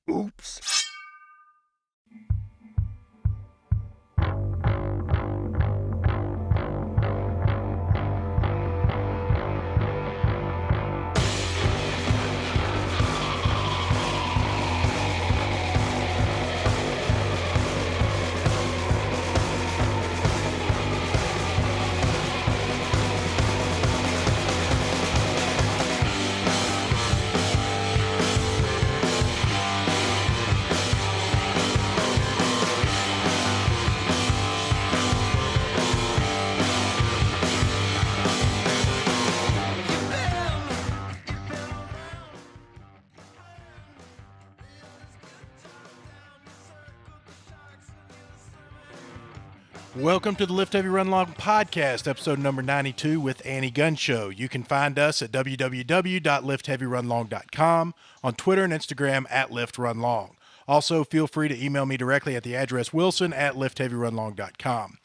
Oops. Welcome to the Lift Heavy Run Long podcast, episode number 92 with Annie Gunshow. You can find us at www.liftheavyrunlong.com, on Twitter and Instagram at liftrunlong. Also, feel free to email me directly at the address wilson@liftheavyrunlong.com.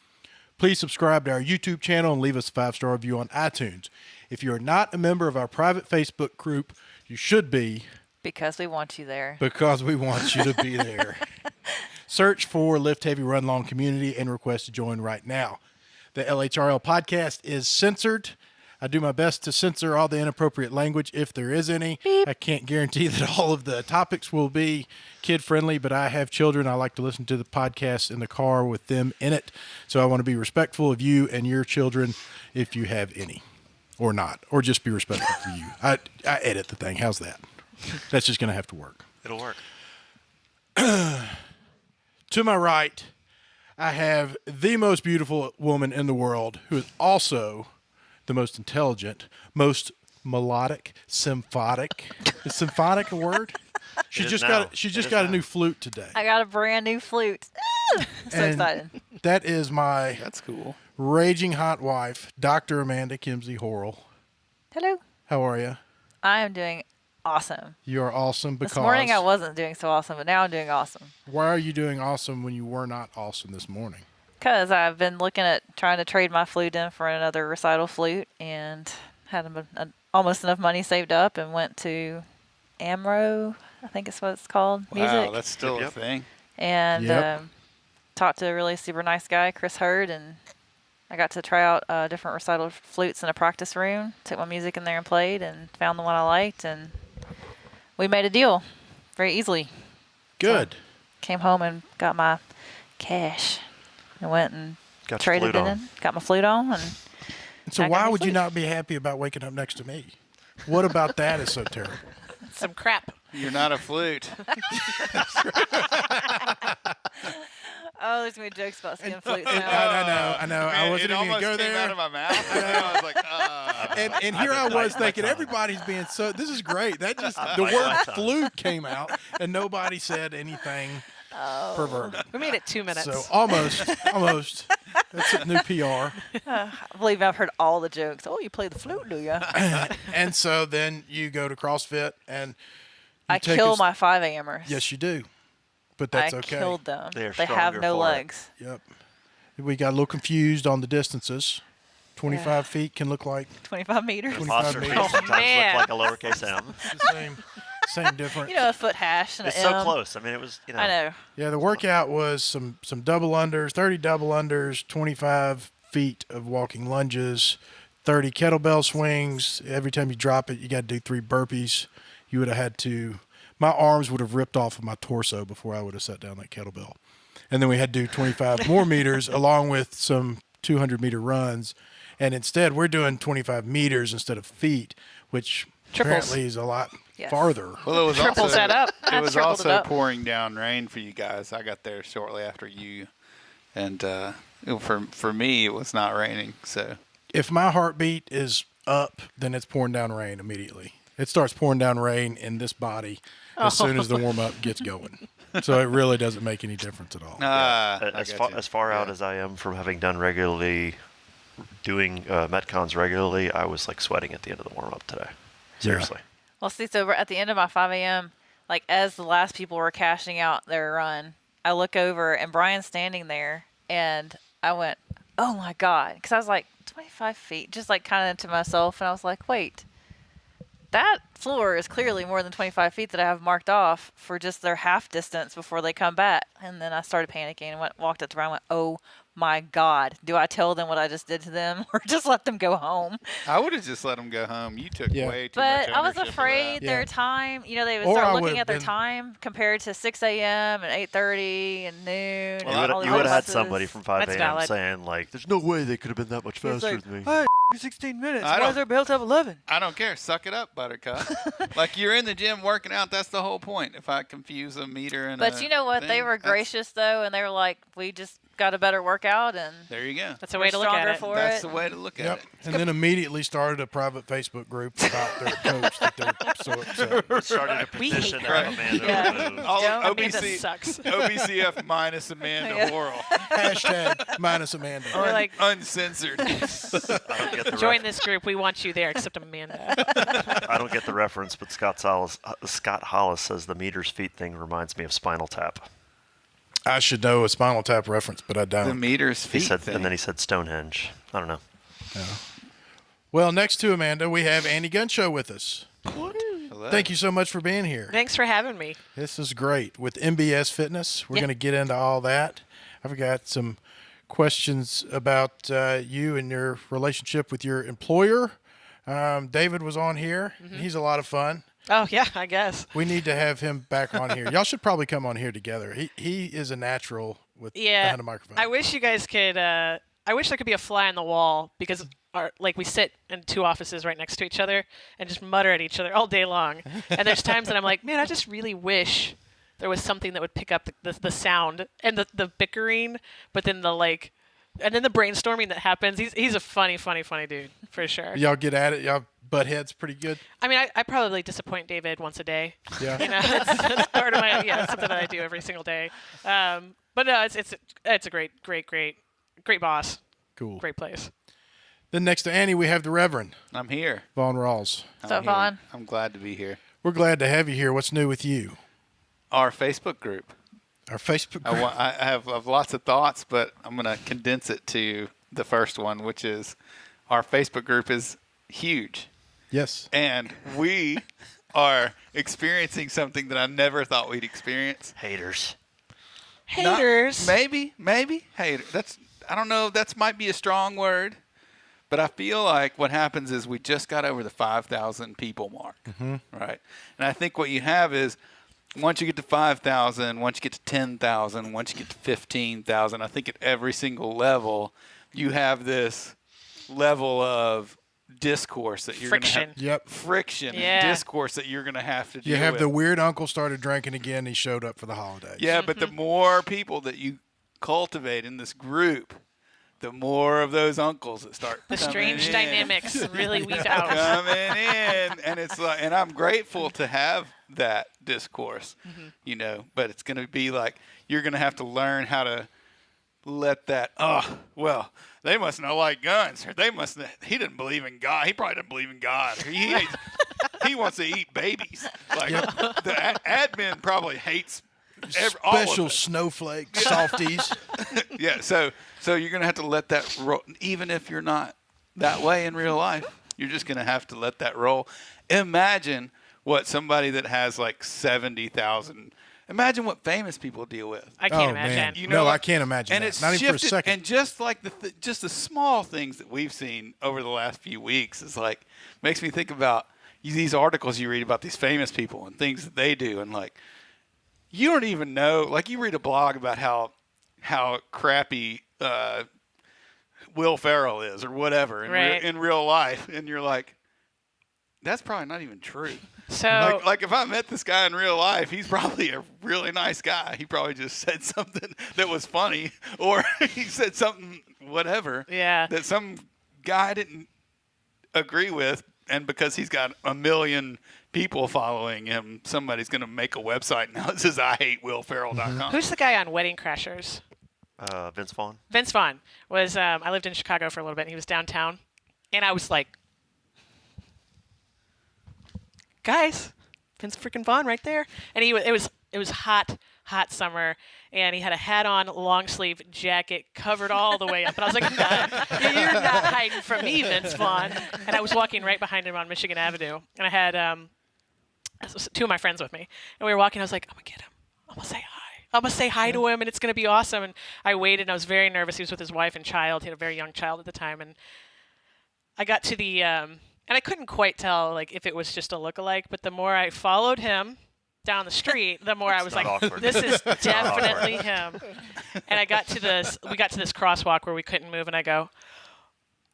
Please subscribe to our YouTube channel and leave us a 5-star review on iTunes. If you are not a member of our private Facebook group, you should be. Because we want you there. Because we want you to be there. Search for Lift Heavy Run Long Community and request to join right now. The LHRL podcast is censored. I do my best to censor all the inappropriate language if there is any. Beep. I can't guarantee that all of the topics will be kid-friendly, but I have children. I like to listen to the podcast in the car with them in it. So I want to be respectful of you and your children if you have any, or not, or just be respectful to you. I edit the thing. How's that? That's just going to have to work. It'll work. To my right, I have the most beautiful woman in the world, who is also the most intelligent, most melodic, symphonic. Is symphonic a word? She just got a new flute today. I got a brand new flute. I'm so excited. That is my That's cool. raging hot wife, Dr. Amanda Kinsey Horrell. Hello. How are you? I am doing awesome. You are awesome because... This morning I wasn't doing so awesome, but now I'm doing awesome. Why are you doing awesome when you were not awesome this morning? Because I've been looking at trying to trade my flute in for another recital flute and had almost enough money saved up and went to AMRO, I think is what it's called, Wow, music. that's still a thing. And talked to a really super nice guy, Chris Hurd, and I got to try out different recital flutes in a practice room, took my music in there and played and found the one I liked, and we made a deal very easily. Good. So came home and got my cash and went and traded it in. Got my flute on. And so why would you not be happy about waking up next to me? What about that is so terrible? Some crap. You're not a flute. Oh, there's going to be jokes about skin flutes now. I know. I wasn't even going to go there. It almost came out of my mouth. I was like, And here I was thinking, everybody's being so, this is great. That just, the word flute came out and nobody said anything perverted. We made it 2 minutes. So almost. That's a new PR. I believe I've heard all the jokes. Oh, you play the flute, do you? And so then you go to CrossFit and I kill my 5 AMers. Yes, you do. But that's okay. I killed them. They have no legs. Yep. We got a little confused on the distances. 25 feet can look like 25 meters. 25 meters. Sometimes man. look like a lowercase m. It's the same difference. You know, a foot hash and It's an so M. close. I mean, it was, I know. Yeah, the workout was some double unders, 30 double unders, 25 feet of walking lunges, 30 kettlebell swings. Every time you drop it, you got to do 3 burpees. You would have had to, my arms would have ripped off of my torso before I would have set down that kettlebell. And then we had to do 25 more meters along with some 200-meter runs. And instead, we're doing 25 meters instead of feet, which apparently is a lot farther. well, it was Triples also, that up. It was tripled also it up. pouring down rain for you guys. I got there shortly after you, and for me, it was not raining. So If my heartbeat is up, then it's pouring down rain immediately. It starts pouring down rain in this body as soon as the warm-up gets going. So it really doesn't make any difference at all. As far out as I am from having done regularly, doing Metcons regularly, I was like sweating at the end of the warm-up today. Seriously. Well, see, so at the end of my 5 a.m., like as the last people were cashing out their run, I look over and Brian's standing there, and I went, oh my God. Because I was like, 25 feet, just like kind of to myself. And I was like, wait, that floor is clearly more than 25 feet that I have marked off for just their half distance before they come back. And then I started panicking and walked up to them and went, oh my God, do I tell them what I just did to them or just let them go home? I would have just let them go home. You took Yeah. way too much But I was ownership of afraid that. Yeah. their time, you know, they would Or I start would've looking at their been- time compared to 6 a.m. and 8:30 and noon. You and all would these have had buses. somebody from 5 That's a.m. valid. saying, like, there's no way they could have been that much faster like, than me. Hey, 16 minutes. I Why don't- is their belt up 11? I don't care. Suck it up, Buttercup. Like, you're in the gym working out. That's the whole point. If I confuse a meter and But you know what? They thing, were that's- gracious, though, and they were like, we just got a better workout, and There you go. That's a we're way to look at stronger it. for That's it. the way to look at Yep. it. And then immediately started a private Facebook group about their coach that they're so upset. Started a We petition hate to have her. Amanda Yeah. removed. All Don't- Amanda OBC, sucks. OBCF minus Amanda Yeah. Horrell. Hashtag minus Amanda. We're like, Uncensored. I don't get the join this group. We want you there, except Amanda. I don't get the reference, but Scott Hollis says the meters feet thing reminds me of Spinal Tap. I should know a Spinal Tap reference, but I The don't. meters He feet said, thing. and then he said Stonehenge. I don't know. Well, next to Amanda, we have Andy Gunshow with us. Hello. Thank you so much for being here. Thanks for having me. This is great. With NBS Fitness, we're Yeah. going to get into all that. I've got some questions about you and your relationship with your employer. David was on here. He's a lot of fun. Oh, yeah, I guess. We need to have him back on here. Y'all should probably come on here together. He is a natural with Yeah. behind a microphone. I wish you guys could. I wish there could be a fly on the wall because we sit in two offices right next to each other and just mutter at each other all day long. And there's times that I'm like, man, I just really wish there was something that would pick up the sound and the bickering, but then and then the brainstorming that happens. He's a funny dude for sure. Y'all get at it. Y'all butt heads pretty good. I mean, I probably disappoint David once a day. Yeah. You know, it's part of my it's something that I do every single day. But no, it's a great boss, Cool. great place. Then next to Annie, we have the Reverend I'm here. Vaughn Rawls. So I'm here. Vaughn. I'm glad to be here. We're glad to have you here. What's new with you? Our Facebook group. Our Facebook group. I have lots of thoughts, but I'm going to condense it to the first one, which is our Facebook group is huge. Yes. And we are experiencing something that I never thought we'd experience. Haters. Not- Haters. maybe hater. I don't know. That might be a strong word, but I feel like what happens is we just got over the 5,000 people mark, right? And I think what you have is once you get to 5,000, once you get to 10,000, once you get to 15,000, I think at every single level you have this level of discourse that you're going to Friction. have. Yep. Friction Yeah. and discourse that you're going to have to deal You have with. the weird uncle started drinking again. He showed up for the holidays. Yeah, but the more people that you cultivate in this group, the more of those uncles that start The coming strange in. dynamics really weave out. coming in, and it's like, and I'm grateful to have that discourse, you know. But it's going to be like you're going to have to learn how to let that. Oh, well, they must not like guns, or they must. He didn't believe in God. He probably didn't believe in God. Or he wants to eat babies. Like the admin probably hates. All of Special it. snowflake softies. Yeah, so you're gonna have to let that roll, even if you're not that way in real life. You're just gonna have to let that roll. Imagine what somebody that has like 70,000. Imagine what famous people deal with. I can't Oh, imagine. man. You No, know, I can't imagine and that. it's Not even for a shifted, second. And just like just the small things that we've seen over the last few weeks is like makes me think about these articles you read about these famous people and things that they do, and like you don't even know. Like you read a blog about how crappy Will Ferrell is or whatever Right. in real life, and you're like, that's probably not even true. So Like if I met this guy in real life, he's probably a really nice guy. He probably just said something that was funny, or he said something whatever yeah, that some guy didn't agree with, and because he's got 1 million people following him, somebody's going to make a website now that says IHateWillFerrell.com. who's the guy on Wedding Crashers? Vince Vaughn. Vince Vaughn was. I lived in Chicago for a little bit. And he was downtown, and I was like, guys, Vince freaking Vaughn right there. And it was hot summer, and he had a hat on, long sleeve jacket, covered all the way up. And I was like, no, you're not hiding from me, Vince Vaughn. And I was walking right behind him on Michigan Avenue, and I had 2 of my friends with me, and we were walking. I was like, I'm gonna get him. I'm gonna say hi. I'm gonna say hi to him, and it's gonna be awesome. And I waited, and I was very nervous. He was with his wife and child. He had a very young child at the time, and I got to the and I couldn't quite tell like if it was just a lookalike, but the more I followed him down the street, the more I was like, awkward. this is definitely him. And we got to this crosswalk where we couldn't move, and I go,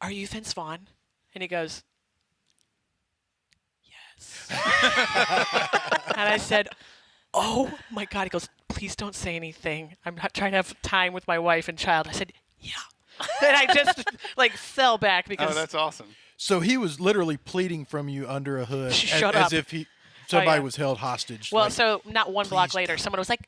are you Vince Vaughn? And he goes, yes. And I said, oh my God. He goes, please don't say anything. I'm not trying to have time with my wife and child. I said, yeah. And I just like fell back because. Oh, that's awesome. So he was literally pleading from you under a hood, Shut as up. if somebody yeah. was held hostage. Well, like, so not one block please later, don't. someone was like,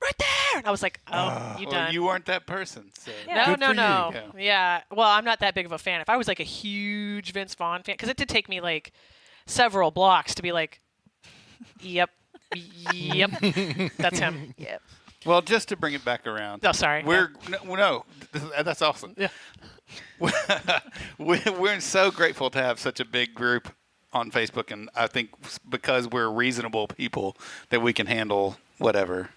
right there. And I was like, oh, you Well, done. you weren't that person. So. No, Good for no. you. Yeah. Well, I'm not that big of a fan. If I was like a huge Vince Vaughn fan, because it did take me like several blocks to be like, yep, that's him. Yep. Well, just to bring it back around. Oh, sorry. No, that's awesome. Yeah. We're so grateful to have such a big group on Facebook, and I think because we're reasonable people that we can handle whatever,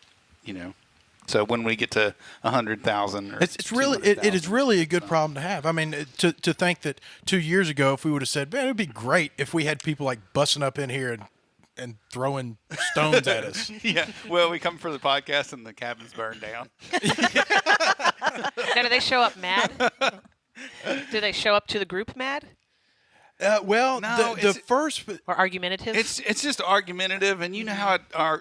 So when we get to 100,000, it's really it is really a good problem to have. I mean, to think that 2 years ago, if we would have said, man, it would be great if we had people like busting up in here and throwing stones at us. Yeah. Well, we come for the podcast and the cabin's burned down. Now, do they show up mad? Do they show up to the group mad Well, No, the first or argumentative? It's just argumentative, and you know how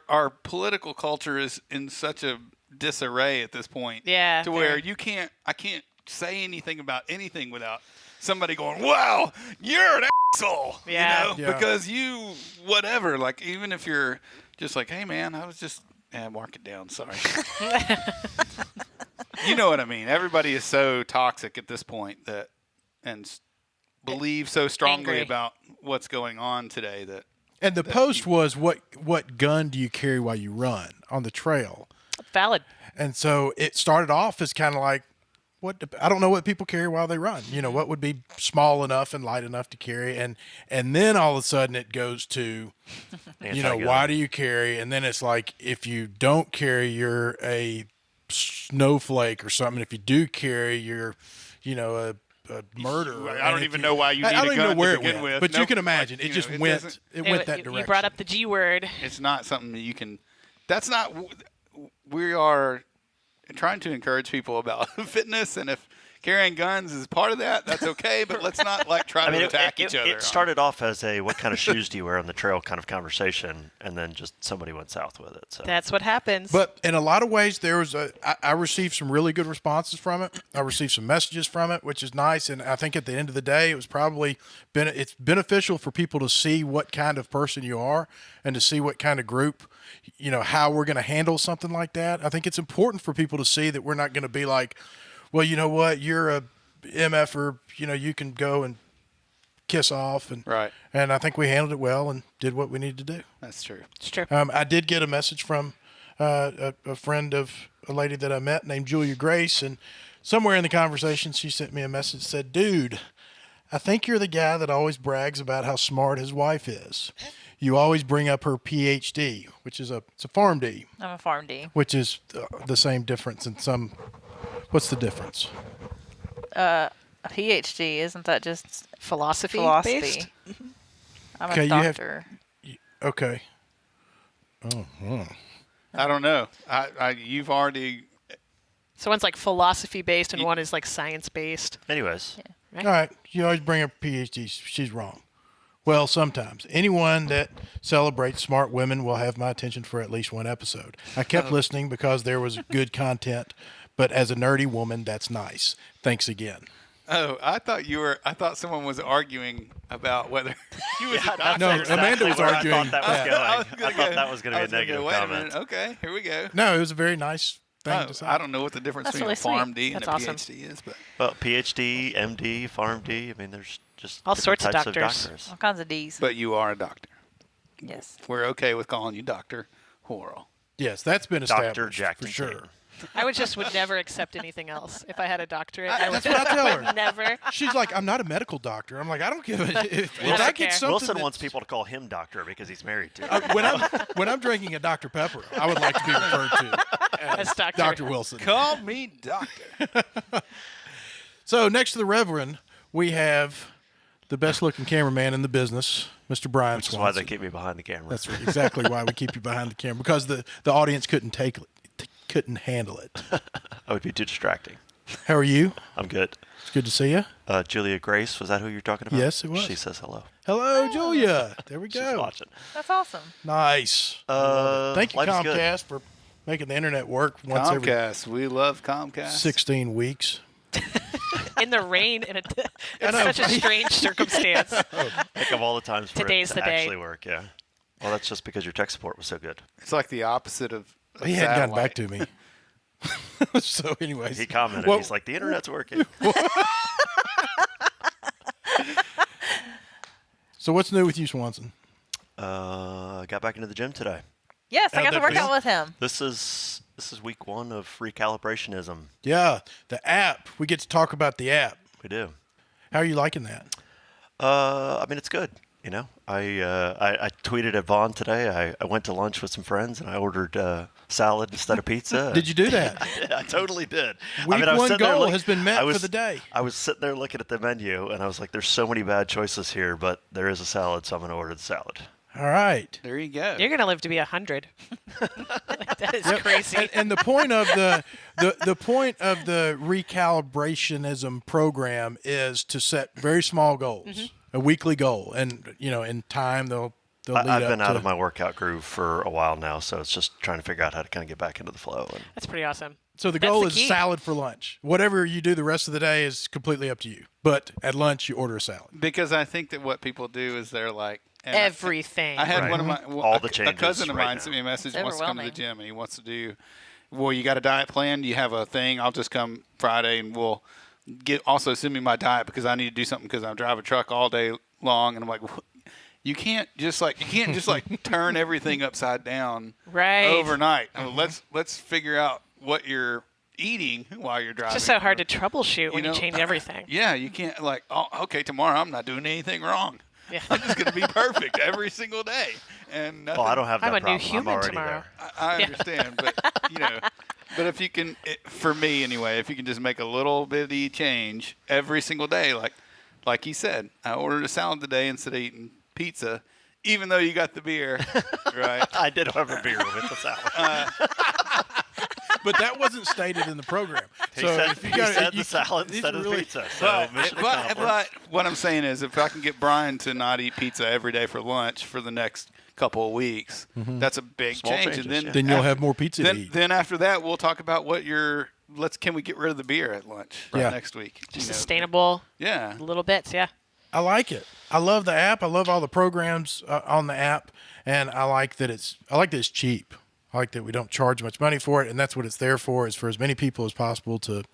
our political culture is in such a disarray at this point. Yeah, To where fair. I can't say anything about anything without somebody going, "Wow, you're an asshole." Yeah. Yeah. Because you whatever. Like even if you're just like, "Hey, man, I was just mark it down. Sorry." You know what I mean? Everybody is so toxic at this point believe so strongly Angry. about what's going on today that. and the post was what gun do you carry while you run on the trail? Valid. And so it started off as kind of like, I don't know what people carry while they run. What would be small enough and light enough to carry, and then all of a sudden it goes to, Anti-gun. why do you carry? And then it's like if you don't carry, you're a snowflake or something. If you do carry, you're, a murderer. I don't even know why you need I don't a even gun know where to begin it with. went, but you Nope. can imagine Like, it just it went. doesn't- It went that direction. You brought up the G word. It's not something that you can. That's not. We are trying to encourage people about fitness, and if carrying guns is part of that, that's okay. But let's not try to attack each other. It started off as a "what kind of shoes do you wear on the trail" kind of conversation, and then just somebody went south with it. So That's what happens. But in a lot of ways, I received some really good responses from it. I received some messages from it, which is nice. And I think at the end of the day, it was probably it's beneficial for people to see what kind of person you are and to see what kind of group, how we're going to handle something like that. I think it's important for people to see that we're not going to be like, well, you know what, you're a MFer, you can go and kiss off. And, Right. And I think we handled it well and did what we needed to do. That's true. it's true. I did get a message from a friend of a lady that I met named Julia Grace, and somewhere in the conversation she sent me a message that said, dude, I think you're the guy that always brags about how smart his wife is. You always bring up her PhD, which is it's a PharmD, I'm a Farm D. which is the same difference in some. What's the difference? A PhD, isn't that just Philosophy philosophy? based? I'm Okay, a you have- doctor. Okay. I don't know. You've already. So one's like philosophy based and one is like science based. anyways, Right? All right. You always bring up PhDs. She's wrong. Well, sometimes. Anyone that celebrates smart women will have my attention for at least one episode. I kept listening because there was good content, but as a nerdy woman, that's nice. Thanks again. Oh, I thought someone was arguing about whether he was a doctor. No, That's Amanda was where arguing. I thought that was going. I I thought that was going to be a negative Wait a comment. minute. Okay, here we go. No, it was a very nice thing to say. I don't know what the difference That's between really a sweet. PharmD and That's a awesome. PhD is, but Well, PhD, MD, PharmD. I mean, there's just All different sorts of types doctors. doctors. All kinds of D's. you are a doctor. Yes. We're okay with calling you Dr. Horrell. Yes, that's been Dr. established Jack for and sure. Taylor. I would never accept anything else. If I had a doctorate, I would That's what I tell her. never. She's like, I'm not a medical doctor. I'm like, I don't give a if don't I care. get something Wilson that's- wants people to call him doctor because he's married to. when I'm drinking a Dr. Pepper, I would like to be referred to As Dr. Dr. Wilson. Call me doctor. So next to the Reverend, we have the best looking cameraman in the business, Mr. Brian That's why Swanson. they keep me behind the camera. That's exactly why we keep you behind the camera, because the audience couldn't handle it. That would be too distracting. How are you? I'm good. It's good to see you. Julia Grace, was that who you're talking about? Yes, it was. She says hello. Hello, Julia. There we She's go. watching. That's awesome. Nice. Thank you, life's good. Comcast, for making the internet work once every Comcast. We love Comcast. 16 weeks. In the rain, and it's know. such a strange circumstance. Think of all the times for Today's it the to day. actually work, yeah. Well, that's just because your tech support was so good. It's like the opposite of He hadn't gotten satellite. back to me. So, anyways. He commented, Well, he's like, the internet's working. So, what's new with you, Swanson? Got back into the gym today. Yes, I How'd got to that work feel? out with him. This is week 1 of recalibrationism. Yeah, the app. We get to talk about the app. We do. How are you liking that? I mean, it's good. You know, I tweeted at Vaughn today. I went to lunch with some friends and I ordered salad instead of pizza. Did you do that? I totally did. Week I was one sitting there goal has been met for the day. I was sitting there looking at the menu and I was like, there's so many bad choices here, but there is a salad, so I'm going to order the salad. All right. There you go. You're gonna live to be 100. That is crazy. And the point of the point of the recalibrationism program is to set very small goals, a weekly goal, and in time they'll lead I've up been to, out of my workout groove for a while now, so it's just trying to figure out how to kind of get back into the flow. And That's pretty awesome. So the That's goal the is key. salad for lunch. Whatever you do the rest of the day is completely up to you. But at lunch you order a salad. Because I think that what people do is they're like and Everything. I had Right. one of my All the a changes cousin of right mine now. sent me a message. It's Wants to come to the overwhelming. gym and he wants to do. Well, you got a diet plan? Do you have a thing? I'll just come Friday and we'll also send me my diet because I need to do something because I drive a truck all day long and I'm like. You can't just turn everything upside down Right. overnight. I mean, let's figure out what you're eating while you're driving. It's just so hard to troubleshoot when You you know, change everything. Yeah, you can't okay, tomorrow I'm not doing anything wrong. Yeah. I'm just going to be perfect every single day. And nothing, I don't have that I'm a problem. new human I'm already tomorrow. there. I understand, but but if you can, for me anyway, if you can just make a little bitty change every single day, like he said, I ordered a salad today instead of eating pizza, even though you got the beer, right? I did have a beer with the salad. But that wasn't stated in the program. He So said, if you he got said the salad these instead of really- pizza. So mission accomplished. But what I'm saying is, if I can get Brian to not eat pizza every day for lunch for the next couple of weeks, that's a big Small change. changes, And then, yeah. Then you'll have more pizza to then, eat. then after that, we'll talk about what can we get rid of the beer at lunch Yeah. next week? Just sustainable Yeah. little bits, yeah. I like it. I love the app. I love all the programs on the app, and I like that it's cheap. I like that we don't charge much money for it, and that's what it's there for. Is for as many people as possible to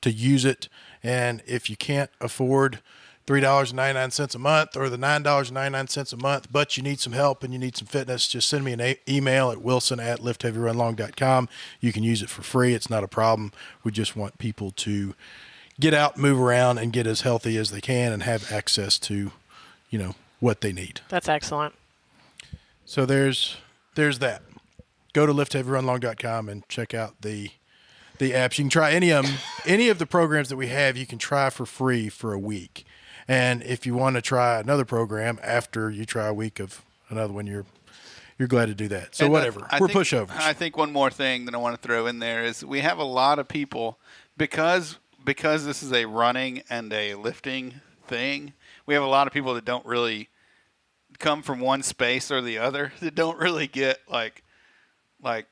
use it. And if you can't afford $3.99 a month or the $9.99 a month, but you need some help and you need some fitness, just send me an email at wilson@liftheavyrunlong.com. You can use it for free. It's not a problem. We just want people to get out, move around, and get as healthy as they can and have access to, what they need. That's excellent. So there's that. Go to liftheavyrunlong.com and check out the apps. You can try any of them. Any of the programs that we have, you can try for free for a week. And if you want to try another program after you try a week of another one, you're glad to do that. So And whatever. I We're think- pushovers. I think one more thing that I want to throw in there is we have a lot of people because this is a running and a lifting thing. We have a lot of people that don't really come from one space or the other that don't really get like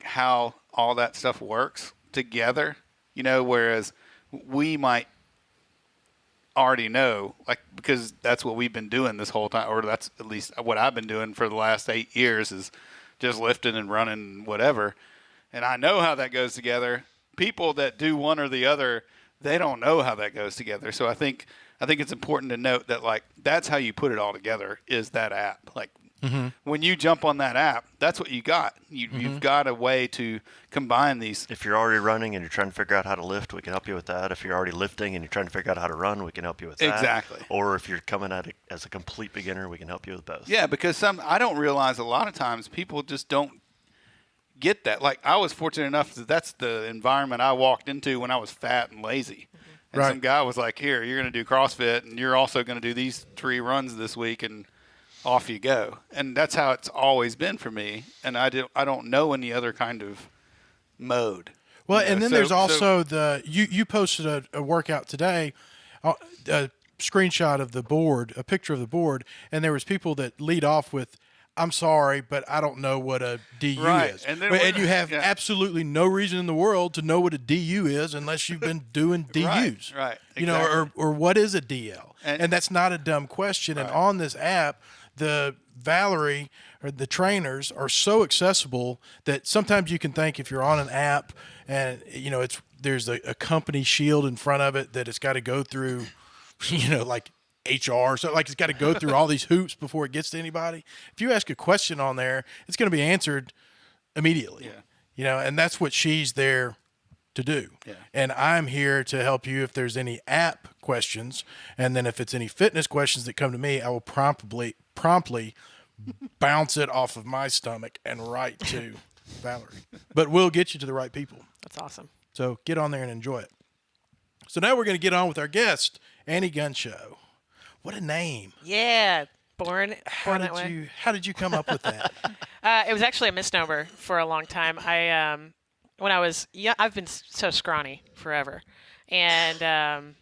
how all that stuff works together, whereas we might already know, because that's what we've been doing this whole time, or that's at least what I've been doing for the last 8 years is just lifting and running and whatever. And I know how that goes together. People that do one or the other, they don't know how that goes together. So I think it's important to note that that's how you put it all together is that app. When you jump on that app, that's what you got. You've got a way to combine these. If you're already running and you're trying to figure out how to lift, we can help you with that. If you're already lifting and you're trying to figure out how to run, we can help you with that. Exactly. Or if you're coming at it as a complete beginner, we can help you with both. Yeah, because I don't realize a lot of times people just don't get that. Like, I was fortunate enough that that's the environment I walked into when I was fat and lazy. And some guy was like, here, you're going to do CrossFit, and you're also going to do these 3 runs this week, and off you go. And that's how it's always been for me. And I don't know any other kind of mode. Well, and then there's also you posted a workout today, a screenshot of the board, a picture of the board, and there was people that lead off with, I'm sorry, but I don't know what a DU is. And you have absolutely no reason in the world to know what a DU is unless you've been doing DUs. Right. Exactly. You know, or what is a DL? And that's not a dumb question. And on this app, the Valerie or the trainers are so accessible that sometimes you can think if you're on an app and, you know, there's a company shield in front of it that it's got to go through, you know, like HR, so like it's got to go through all these hoops before it gets to anybody. If you ask a question on there, it's going to be answered immediately. Yeah. You know, and that's what she's there to do. Yeah. And I'm here to help you if there's any app questions, and then if it's any fitness questions that come to me, I will promptly bounce it off of my stomach and right to Valerie. But we'll get you to the right people. That's awesome. So get on there and enjoy it. So now we're going to get on with our guest, Annie Gunshow. What a name. Yeah. Born that way. How did you come up with that? It was actually a misnomer for a long time. When I was young, I've been so scrawny forever. And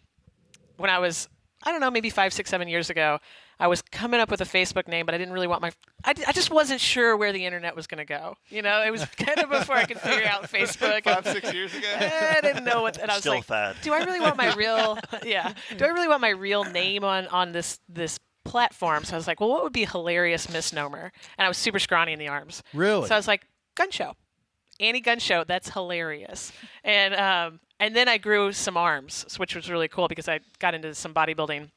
when I was, I don't know, maybe 5, 6, 7 years ago, I was coming up with a Facebook name, but I didn't really want I just wasn't sure where the internet was going to go. You know, it was kind of before I could figure out Facebook. 5, 6 years ago? I didn't know what, and I was Still like, fad. do I really want my real, do I really want my real name on this platform? So I was like, well, what would be a hilarious misnomer? And I was super scrawny in the arms. Really? So I was like, Gunshow. Annie Gunshow, that's hilarious. And then I grew some arms, which was really cool because I got into some bodybuilding.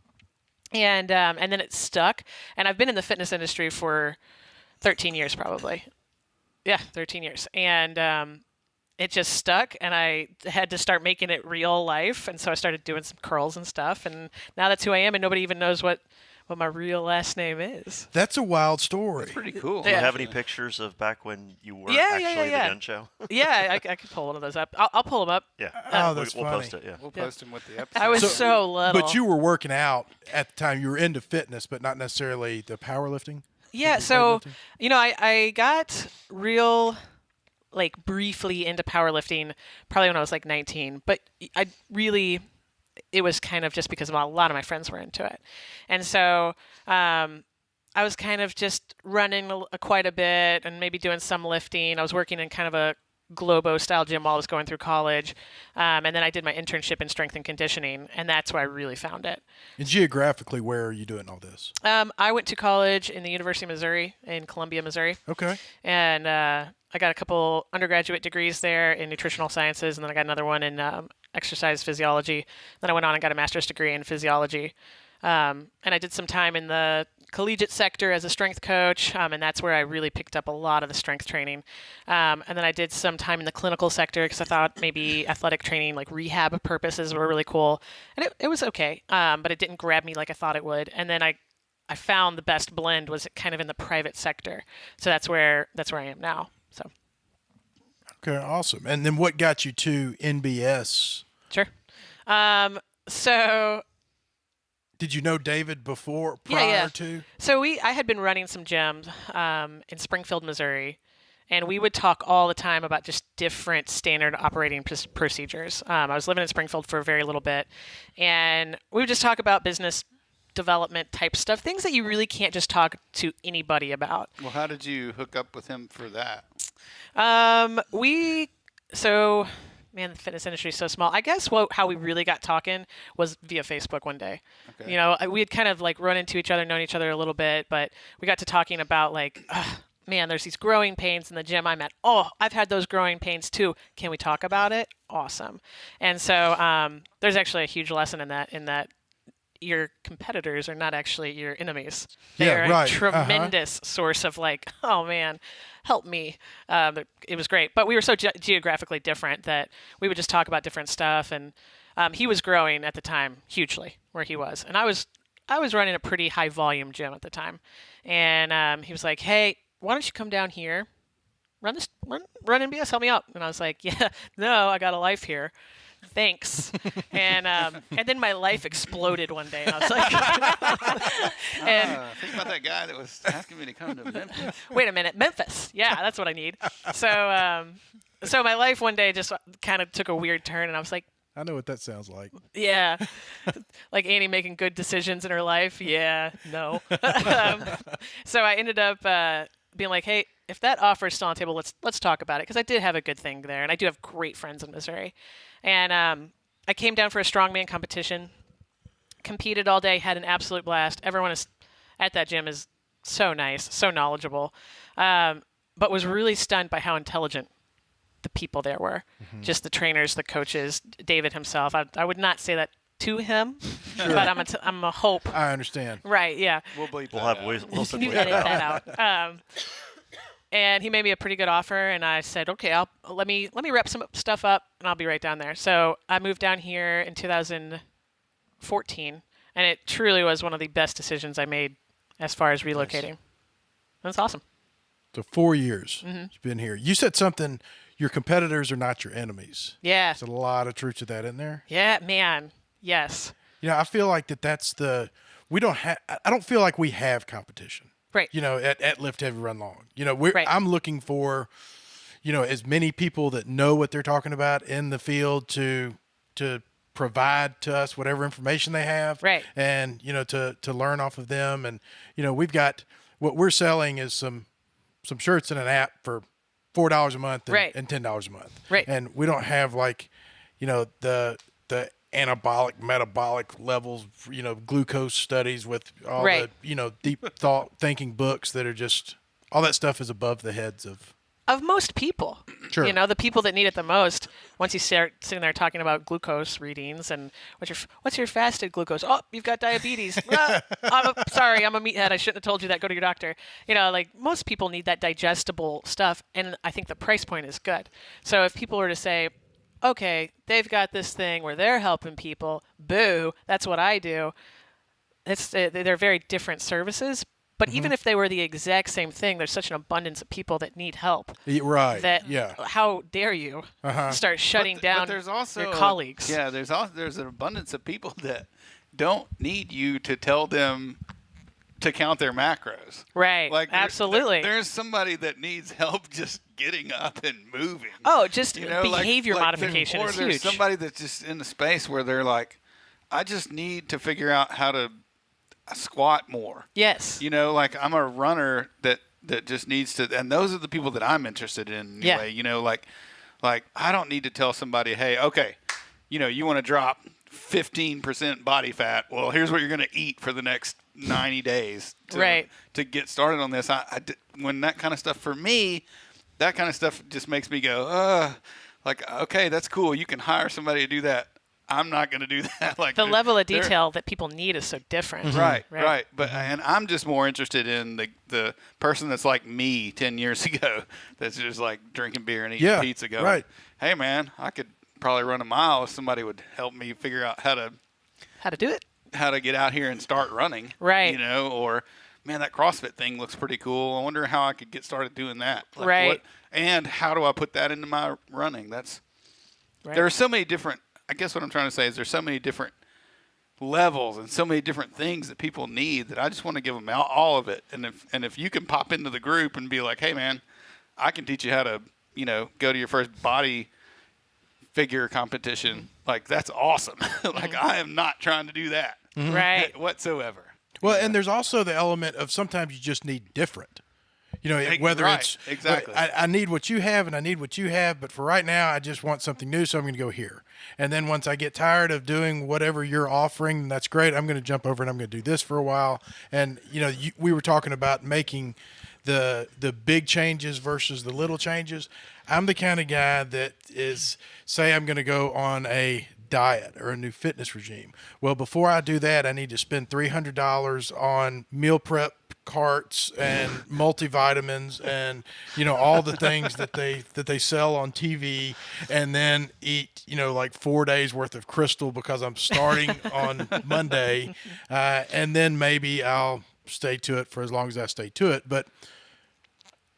And then it stuck. And I've been in the fitness industry for 13 years probably. Yeah, 13 years. And it just stuck, and I had to start making it real life. And so I started doing some curls and stuff. And now that's who I am, and nobody even knows what my real last name is. That's a wild story. Pretty cool. Do you have any pictures of back when you were actually the gun show? Yeah, I could pull one of those up. I'll pull them up. Yeah. That's we'll funny. post it, yeah. We'll post them with the episode. I was so little. But you were working out at the time. You were into fitness, but not necessarily the powerlifting? Yeah, so, you know, I got real, like, briefly into powerlifting probably when I was, like, 19. But I really, it was kind of just because a lot of my friends were into it. And so I was kind of just running quite a bit and maybe doing some lifting. I was working in kind of a Globo-style gym while I was going through college. And then I did my internship in strength and conditioning, and that's where I really found it. And geographically, where are you doing all this? I went to college in the University of Missouri, in Columbia, Missouri. Okay. And I got a couple undergraduate degrees there in nutritional sciences, and then I got another one in exercise physiology. Then I went on and got a master's degree in physiology. And I did some time in the collegiate sector as a strength coach, and that's where I really picked up a lot of the strength training. And then I did some time in the clinical sector because I thought maybe athletic training, like rehab purposes, were really cool. And it was okay, but it didn't grab me like I thought it would. And then I found the best blend was kind of in the private sector. So that's where I am now. So. Okay, awesome. And then what got you to NBS? Sure. So. Did you know David prior to? So I had been running some gyms in Springfield, Missouri, and we would talk all the time about just different standard operating procedures. I was living in Springfield for a very little bit, and we would just talk about business development type stuff, things that you really can't just talk to anybody about. Well, how did you hook up with him for that? Man, the fitness industry is so small. I guess how we really got talking was via Facebook one day. Okay. You know, we had kind of like run into each other, known each other a little bit, but we got to talking about like, man, there's these growing pains in the gym I'm at. Oh, I've had those growing pains too. Can we talk about it? Awesome. And so there's actually a huge lesson in that your competitors are not actually your enemies. Yeah, They're right. a tremendous source of like, oh man, help me. It was great. But we were so geographically different that we would just talk about different stuff. And he was growing at the time hugely where he was. And I was running a pretty high volume gym at the time. And he was like, hey, why don't you come down here? Run NBS, help me out. And I was like, yeah, no, I got a life here. Thanks. And then my life exploded one day. And I was like, think about that guy that was asking me to come to Memphis. Wait a minute, Memphis. Yeah, that's what I need. So my life one day just kind of took a weird turn, and I was like, I know what that sounds like. yeah, like Annie making good decisions in her life. Yeah, no. So I ended up being like, hey, if that offer is still on the table, let's talk about it, because I did have a good thing there, and I do have great friends in Missouri. And I came down for a strongman competition, competed all day, had an absolute blast. Everyone at that gym is so nice, so knowledgeable, but was really stunned by how intelligent the people there were. Mm-hmm. Just the trainers, the coaches, David himself. I would not say that to him, but I'm a hope. I understand. Right, yeah. We'll bleep We'll that have out. Wilson You bleep edit that that out. And he made me a pretty good offer, and I said, okay, let me wrap some stuff up, and I'll be right down there. So I moved down here in 2014, and it truly was one of the best decisions I made as far as relocating. Nice. That's awesome. So 4 years you've been here. You said something, your competitors are not your enemies. Yeah. There's a lot of truth to that in there. Yeah, man. Yes. You know, I feel like that's I don't feel like we have competition. Right. You know, at Lift Heavy Run Long. You know, Right. I'm looking for, you know, as many people that know what they're talking about in the field to provide to us whatever information they have. Right. And, you know, to learn off of them. And, you know, we've got what we're selling is some shirts and an app for $4 a month and, right. and $10 a month. Right. And we don't have like, you know, the anabolic, metabolic levels, you know, glucose studies with all right. the, you know, deep thought thinking books that are just, all that stuff is above the heads of most people. Sure. You know, the people that need it the most. Once you start sitting there talking about glucose readings and what's your fasted glucose? Oh, you've got diabetes. Sorry, I'm a meathead. I shouldn't have told you that. Go to your doctor. You know, like most people need that digestible stuff, and I think the price point is good. So if people were to say, okay, they've got this thing where they're helping people, boo, that's what I do. They're very different services. But even if they were the exact same thing, there's such an abundance of people that need help. Right. That yeah. How dare you start shutting down there's also your colleagues? There's an abundance of people that don't need you to tell them to count their macros. Right. Like absolutely. There's somebody that needs help just getting up and moving. Oh, just you know, behavior modification is huge. Or there's somebody that's just in the space where they're like, I just need to figure out how to squat more. Yes. You know, like I'm a runner that just needs to, and those are the people that I'm interested in anyway. Yeah. You know, like I don't need to tell somebody, hey, okay, you know, you want to drop 15% body fat. Well, here's what you're going to eat for the next 90 days to get started on this. When that kind of stuff, for me, that kind of stuff just makes me go, like, okay, that's cool. You can hire somebody to do that. I'm not going to do that. Like the level of detail that people need is so different. Mm-hmm. Right. But and I'm just more interested in the person that's like me 10 years ago, that's just like drinking beer and eating pizza. Going, right. Hey man, I could probably run a mile if somebody would help me figure out how to do it, how to get out here and start running. Right. You know, or man, that CrossFit thing looks pretty cool. I wonder how I could get started doing that. Like right. And how do I put that into my running? There are so many different. I guess what I'm trying to say is there's so many different levels and so many different things that people need that I just want to give them all of it. And if you can pop into the group and be like, hey man, I can teach you how to, you know, go to your first body figure competition. Like that's awesome. Like I am not trying to do that right whatsoever. Well, and there's also the element of sometimes you just need different. You know, whether it's exactly. I need what you have and I need what you have, but for right now, I just want something new, so I'm going to go here. And then once I get tired of doing whatever you're offering, that's great. I'm going to jump over and I'm going to do this for a while. And you know, we were talking about making the big changes versus the little changes. I'm the kind of guy that is, say, I'm going to go on a diet or a new fitness regime. Well, before I do that, I need to spend $300 on meal prep carts and multivitamins and all the things that they sell on TV, and then eat like 4 days worth of Crystal because I'm starting on Monday, and then maybe I'll stay to it for as long as I stay to it. But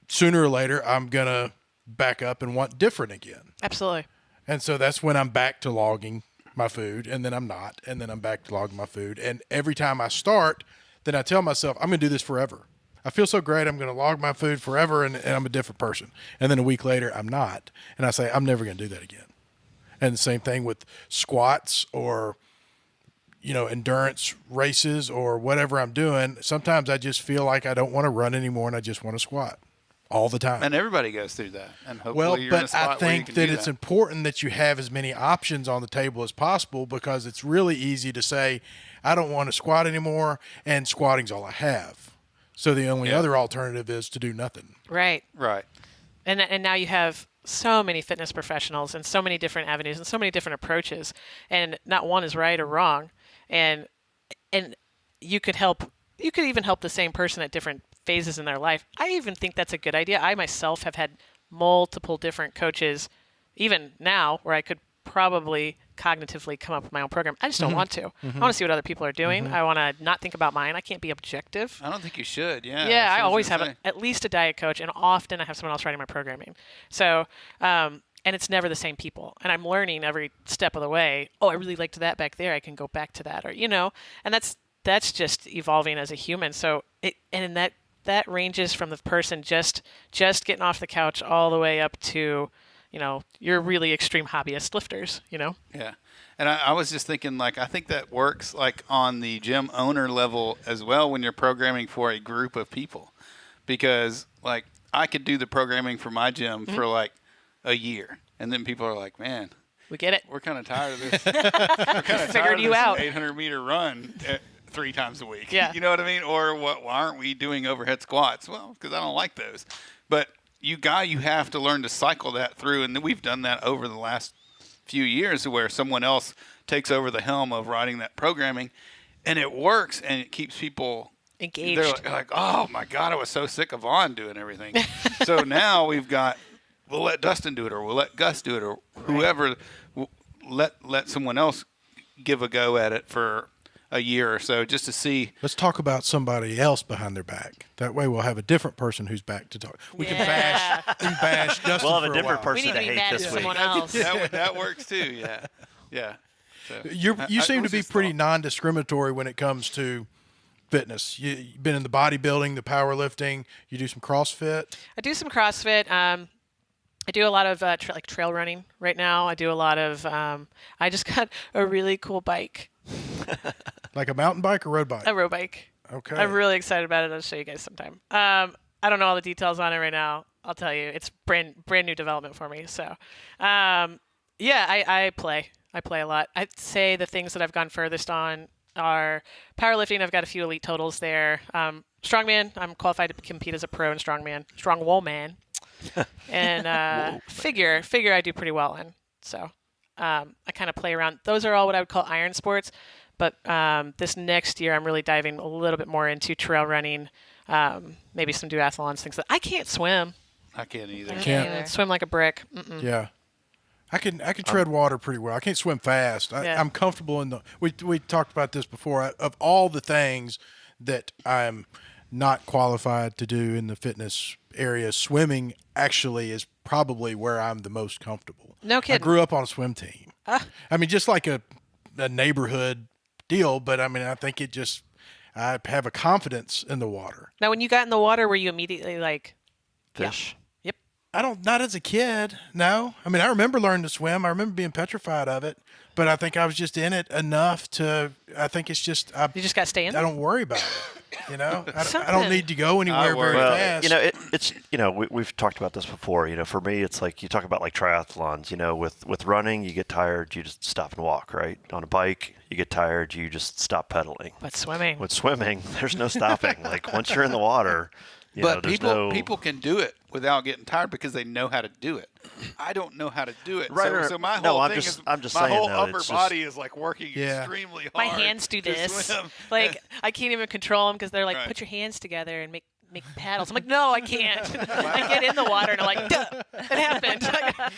sooner or later, I'm gonna back up and want different again. Absolutely. And so that's when I'm back to logging my food, and then I'm not, and then I'm back to logging my food. And every time I start, then I tell myself, I'm going to do this forever. I feel so great, I'm going to log my food forever, and I'm a different person. And then a week later, I'm not. And I say, I'm never going to do that again. And the same thing with squats or, endurance races or whatever I'm doing. Sometimes I just feel like I don't want to run anymore, and I just want to squat all the time. And everybody goes through that. And hopefully you're in a but spot I where you think can that do it's that. important that you have as many options on the table as possible, because it's really easy to say, I don't want to squat anymore, and squatting's all I have. So the only other alternative is to do nothing. Right. Right. And now you have so many fitness professionals and so many different avenues and so many different approaches, and not one is right or wrong. And you could even help the same person at different phases in their life. I even think that's a good idea. I myself have had multiple different coaches, even now, where I could probably cognitively come up with my own program. I just don't want to. I want to see what other people are doing. I want to not think about mine. I can't be objective. I don't think you should. Yeah. Yeah, I that's what always was have gonna say. at least a diet coach, and often I have someone else writing my programming. So, and it's never the same people. And I'm learning every step of the way. Oh, I really liked that back there. I can go back to that, or and that's just evolving as a human. So that ranges from the person just getting off the couch all the way up to your really extreme hobbyist lifters. Yeah. And I was just thinking, I think that works on the gym owner level as well when you're programming for a group of people. Because I could do the programming for my gym for a year. And then people are like, man, We get it. we're kind of tired of this. We're kind of Figured tired of you this out. 800-meter run 3 times a week. Yeah. You know what I mean? Or why aren't we doing overhead squats? Well, because I don't like those. But you have to learn to cycle that through. And we've done that over the last few years where someone else takes over the helm of writing that programming, and it works, and it keeps people Engaged. They're like, oh my God, I was so sick of Vaughn doing everything. So now we'll let Dustin do it, or we'll let Gus do it, or whoever. Let someone else give a go at it for a year or so, just to see. Let's talk about somebody else behind their back. That way we'll have a different person who's back to talk. We can bash Dustin We'll have a for different while. We person need to to be hate mad at this week. someone else. That works too. Yeah, yeah. So, You seem to be pretty non-discriminatory when it comes to fitness. You've been in the bodybuilding, the powerlifting. You do some CrossFit. I do some CrossFit. I do a lot of trail running right now. I do a lot of. I just got a really cool bike, Like a mountain bike or road bike? a road bike. Okay. I'm really excited about it. I'll show you guys sometime. I don't know all the details on it right now. I'll tell you, it's brand new development for me. So, I play. I play a lot. I'd say the things that I've gone furthest on are powerlifting. I've got a few elite totals there. Strongman. I'm qualified to compete as a pro in strongman. Strong wool man. And figure I do pretty well in. So I kind of play around. Those are all what I would call iron sports. But this next year, I'm really diving a little bit more into trail running, maybe some duathlons, things that I can't swim. I can't either. Can't. Swim like a brick. Mm-mm. Yeah. I can tread water pretty well. I can't swim fast. Yeah. I'm comfortable in the. We talked about this before. Of all the things that I'm not qualified to do in the fitness area, swimming actually is probably where I'm the most comfortable. No kidding. I grew up on a swim team. I mean, just like a neighborhood deal, but I mean, I think I have a confidence in the water. Now, when you got in the water, were you immediately like, Fish. yep? Not as a kid, no. I mean, I remember learning to swim. I remember being petrified of it, but I think I was just in it enough I think it's just, You just got to stay in? I don't worry about it. I don't Something. need to go anywhere worry. very Well, fast. it's we've talked about this before. For me, it's like you talk about like triathlons. With running, you get tired, you just stop and walk. Right, on a bike, you get tired, you just stop pedaling. But swimming. With swimming, there's no stopping. Like once you're in the water, But people can do it without getting tired because they know how to do it. I don't know how to do it. Right, So my whole thing is I'm just my saying, whole though, upper it's body is like working extremely hard. My hands do to this. swim. Like I can't even control them because they're like, Right. put your hands together and make paddles. I'm like, no, I can't. I get in the water and I'm like, duh, it happened.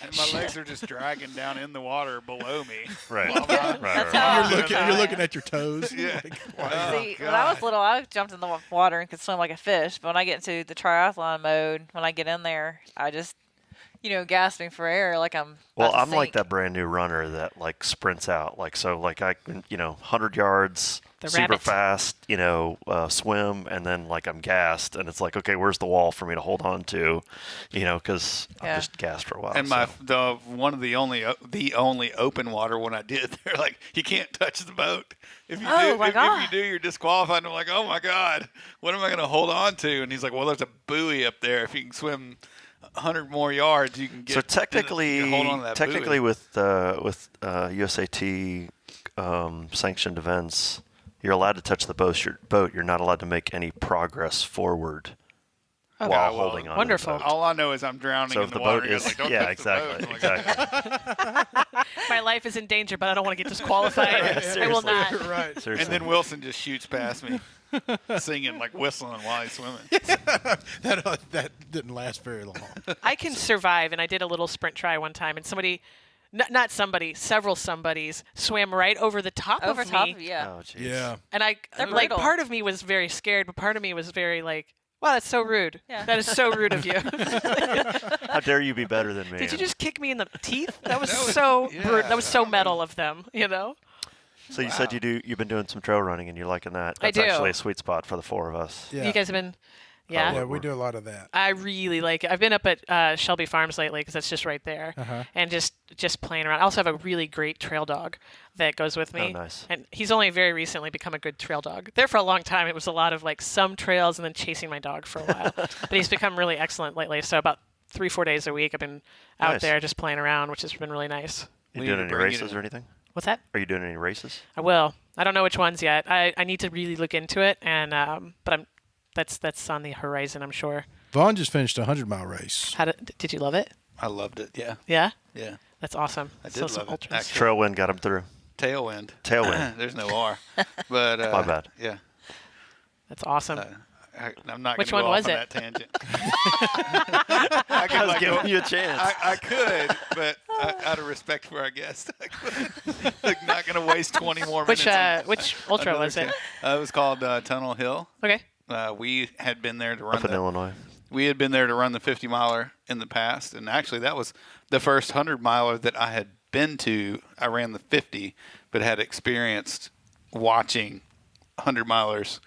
And my legs are just dragging down in the water below me. Right. That's how You're looking at your toes. Yeah. See, when I was little, I jumped in the water and could swim like a fish. But when I get into the triathlon mode, when I get in there, I just, gasping for air like I'm. Well, about to I'm like sink. that brand new runner that like sprints out. Like, so like I can, 100 yards, The super rabbit. fast, swim, and then like I'm gassed, and it's like, okay, where's the wall for me to hold on to, because I'm Yeah. just gassed for a while. And the only open water when I did, they're like, you can't touch the boat. If you my God. if you do, you're disqualified. And I'm like, oh my God, what am I going to hold on to? And he's like, well, there's a buoy up there. If you can swim 100 more yards, you can get. So you technically, can hold on to that buoy. with USAT sanctioned events, you're allowed to touch the boat. You're not allowed to make any progress forward while well, holding on. wonderful. To the boat. All I know is I'm drowning So in if the the water. boat He's is, like, don't yeah, touch the boat. exactly, I'm like, exactly. My life is in danger, but I don't want to get disqualified. I will Seriously. not. Right. Seriously. And then Wilson just shoots past me, singing, like whistling while he's swimming. That didn't last very long. I can survive, and I did a little sprint try one time, and several somebodies swam right over the top over of top me. of yeah. Oh, jeez. Yeah. And They're like, brutal. part of me was very scared, but part of me was very like, wow, that's so rude. Yeah. That is so rude of you. How dare you be better than me? Did you just kick me in the teeth? That was That was- so yeah, rude. That was I so don't metal of them, So you said you've been doing some trail running and you're liking that. I That's do. actually a sweet spot for the four of us. Yeah. You guys have been, yeah? Yeah, we do a lot of that. I really like it. I've been up at Shelby Farms lately because that's just right there, and just playing around. I also have a really great trail dog that goes with me. Oh, nice. And he's only very recently become a good trail dog. There for a long time, it was a lot of like some trails and then chasing my dog for a while. But he's become really excellent lately. So about 3-4 days a week, I've been out Nice. there just playing around, which has been really nice. You We doing need any to bring it races in. or anything? What's that? Are you doing any races? I will. I don't know which ones yet. I need to really look into it, and but that's on the horizon, I'm sure. Vaughn just finished a 100-mile race. Did you love it? I loved it. Yeah. Yeah, Yeah. that's awesome. I So did some love it, ultras. actually. Trailwind got him through. Tailwind. Tailwind. There's no R. But My bad. Yeah. That's awesome. I'm not Which going to go one off was on it? that tangent. I could, I was like, giving go- you a chance. I could, but out of respect for our guest, I couldn't. Like, not going to waste 20 more minutes. Which ultra another was it? It was called Tunnel Hill. Okay. We had been there to run Up in Illinois. We had been there to run the 50-miler in the past, and actually that was the first 100-miler that I had been to. I ran the 50, but had experienced watching 100-milers,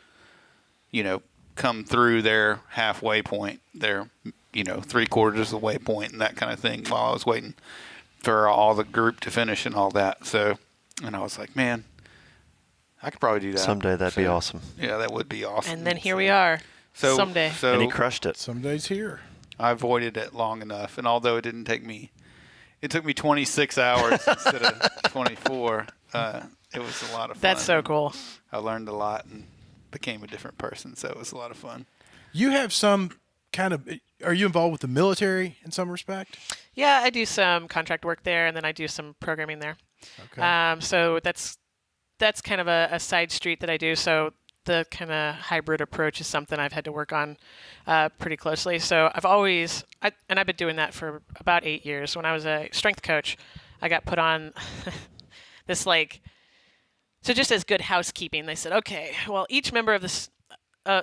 come through their halfway point, their, 3/4 of the way point and that kind of thing while I was waiting for all the group to finish and all that. So, and I was like, man, I could probably do that. Someday that'd be So, awesome. Yeah, that would be awesome. And then here we are. So Someday. So And he crushed it. Some days here. I avoided it long enough, and although it didn't take me, it took me 26 hours instead of 24. It was a lot of fun. That's so cool. I learned a lot and became a different person, so it was a lot of fun. You have some kind of. Are you involved with the military in some respect? Yeah, I do some contract work there, and then I do some programming there. Okay. So that's kind of a side street that I do. So the kind of hybrid approach is something I've had to work on pretty closely. So I've been doing that for about 8 years. When I was a strength coach, I got put on this so just as good housekeeping, they said, okay, well, each member of this,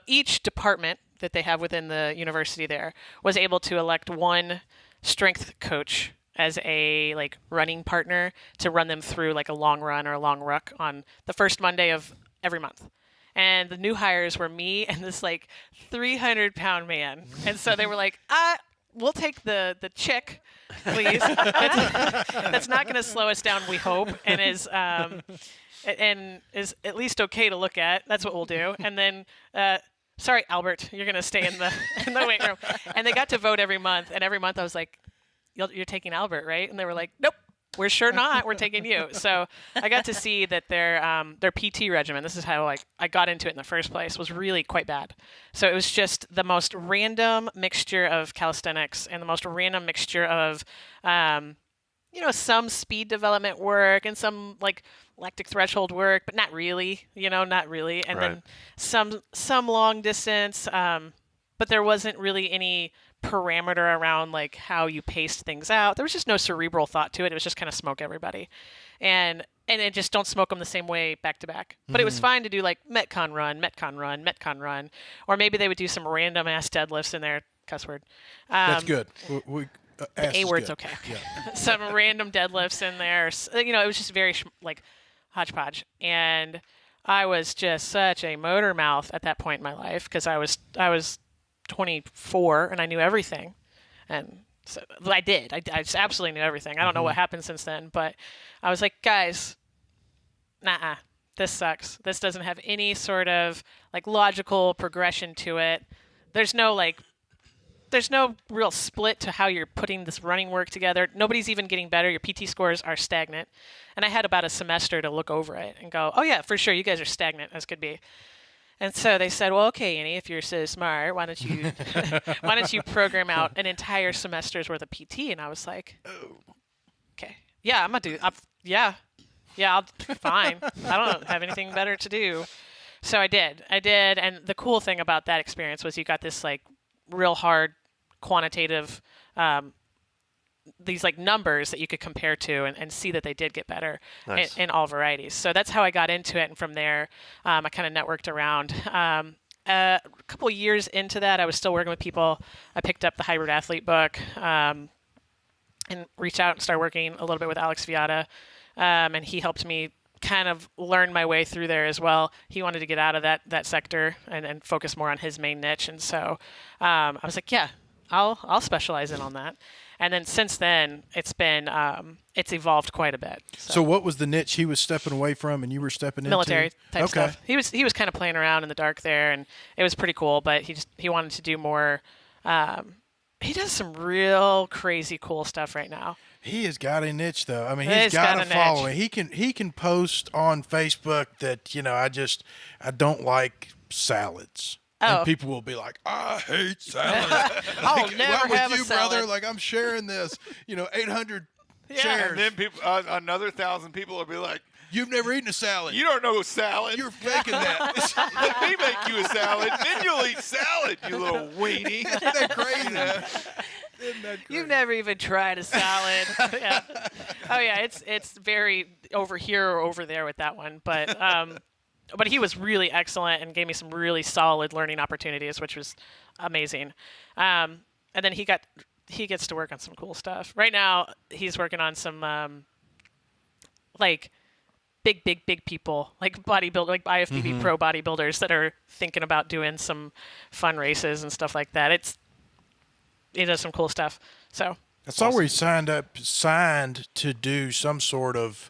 each department that they have within the university there was able to elect one strength coach as a running partner to run them through a long run or a long ruck on the first Monday of every month. And the new hires were me and this 300-pound man. And so they were like, we'll take the chick, please. That's not going to slow us down, we hope, and is at least okay to look at. That's what we'll do. And then, sorry, Albert, you're going to stay in the weight room. And they got to vote every month. And every month I was like, you're taking Albert, right? And they were like, nope. we're sure not. We're taking you. So I got to see that their PT regimen, this is how like I got into it in the first place, was really quite bad. So it was just the most random mixture of calisthenics and the most random mixture of, some speed development work and some like lactic threshold work, but not really, not really. And Right. then some long distance, but there wasn't really any parameter around like how you paced things out. There was just no cerebral thought to it. It was just kind of smoke everybody. And it just don't smoke them the same way back to back. But it was fine to do like Metcon run, or maybe they would do some random ass deadlifts in there. Cuss word. That's good. The A word's okay. Yeah. Some random deadlifts in there. It was just very like hodgepodge. And I was just such a motor mouth at that point in my life because I was 24 and I knew everything. And so I did. I just absolutely knew everything. I don't know what happened since then, but I was like, guys, nah, this sucks. This doesn't have any sort of like logical progression to it. There's no real split to how you're putting this running work together. Nobody's even getting better. Your PT scores are stagnant. And I had about a semester to look over it and go, oh yeah, for sure, you guys are stagnant as could be. And so they said, well, okay, Annie, if you're so smart, why don't you program out an entire semester's worth of PT? And I was like, oh, okay, yeah, I'm gonna do. Yeah, I'll fine. I don't have anything better to do. So I did. And the cool thing about that experience was you got this like real hard quantitative these like numbers that you could compare to and see that they did get better. Nice. in all varieties. So that's how I got into it. And from there, I kind of networked around. A couple years into that, I was still working with people. I picked up the Hybrid Athlete book and reached out and started working a little bit with Alex Viata. And he helped me kind of learn my way through there as well. He wanted to get out of that sector and focus more on his main niche. And so I was like, yeah, I'll specialize in on that. And then since then, it's been it's evolved quite a bit. So what was the niche he was stepping away from and you were stepping into? Military type stuff. He was kind of playing around in the dark there, and it was pretty cool. But he wanted to do more. He does some real crazy cool stuff right now. He has got a niche, though. I mean, he's got a following. He can post on Facebook that I don't like salads. Oh. And people will be like, I hate salads. I'll never have with you, a salad. brother. Like, I'm sharing this. 800 shares. And then people, another 1,000 people will be like, You've never eaten a salad. you don't know salad. You're faking that. Let me make you a salad, then you'll eat salad, you little weenie. Isn't that crazy? Isn't that crazy? You've never even tried a salad. Yeah. Oh yeah, it's very over here or over there with that one, but he was really excellent and gave me some really solid learning opportunities, which was amazing. And then he gets to work on some cool stuff. Right now, he's working on some like big people, like bodybuilder, like IFBB pro bodybuilders that are thinking about doing some fun races and stuff like that. He does some cool stuff. So I saw where he signed to do some sort of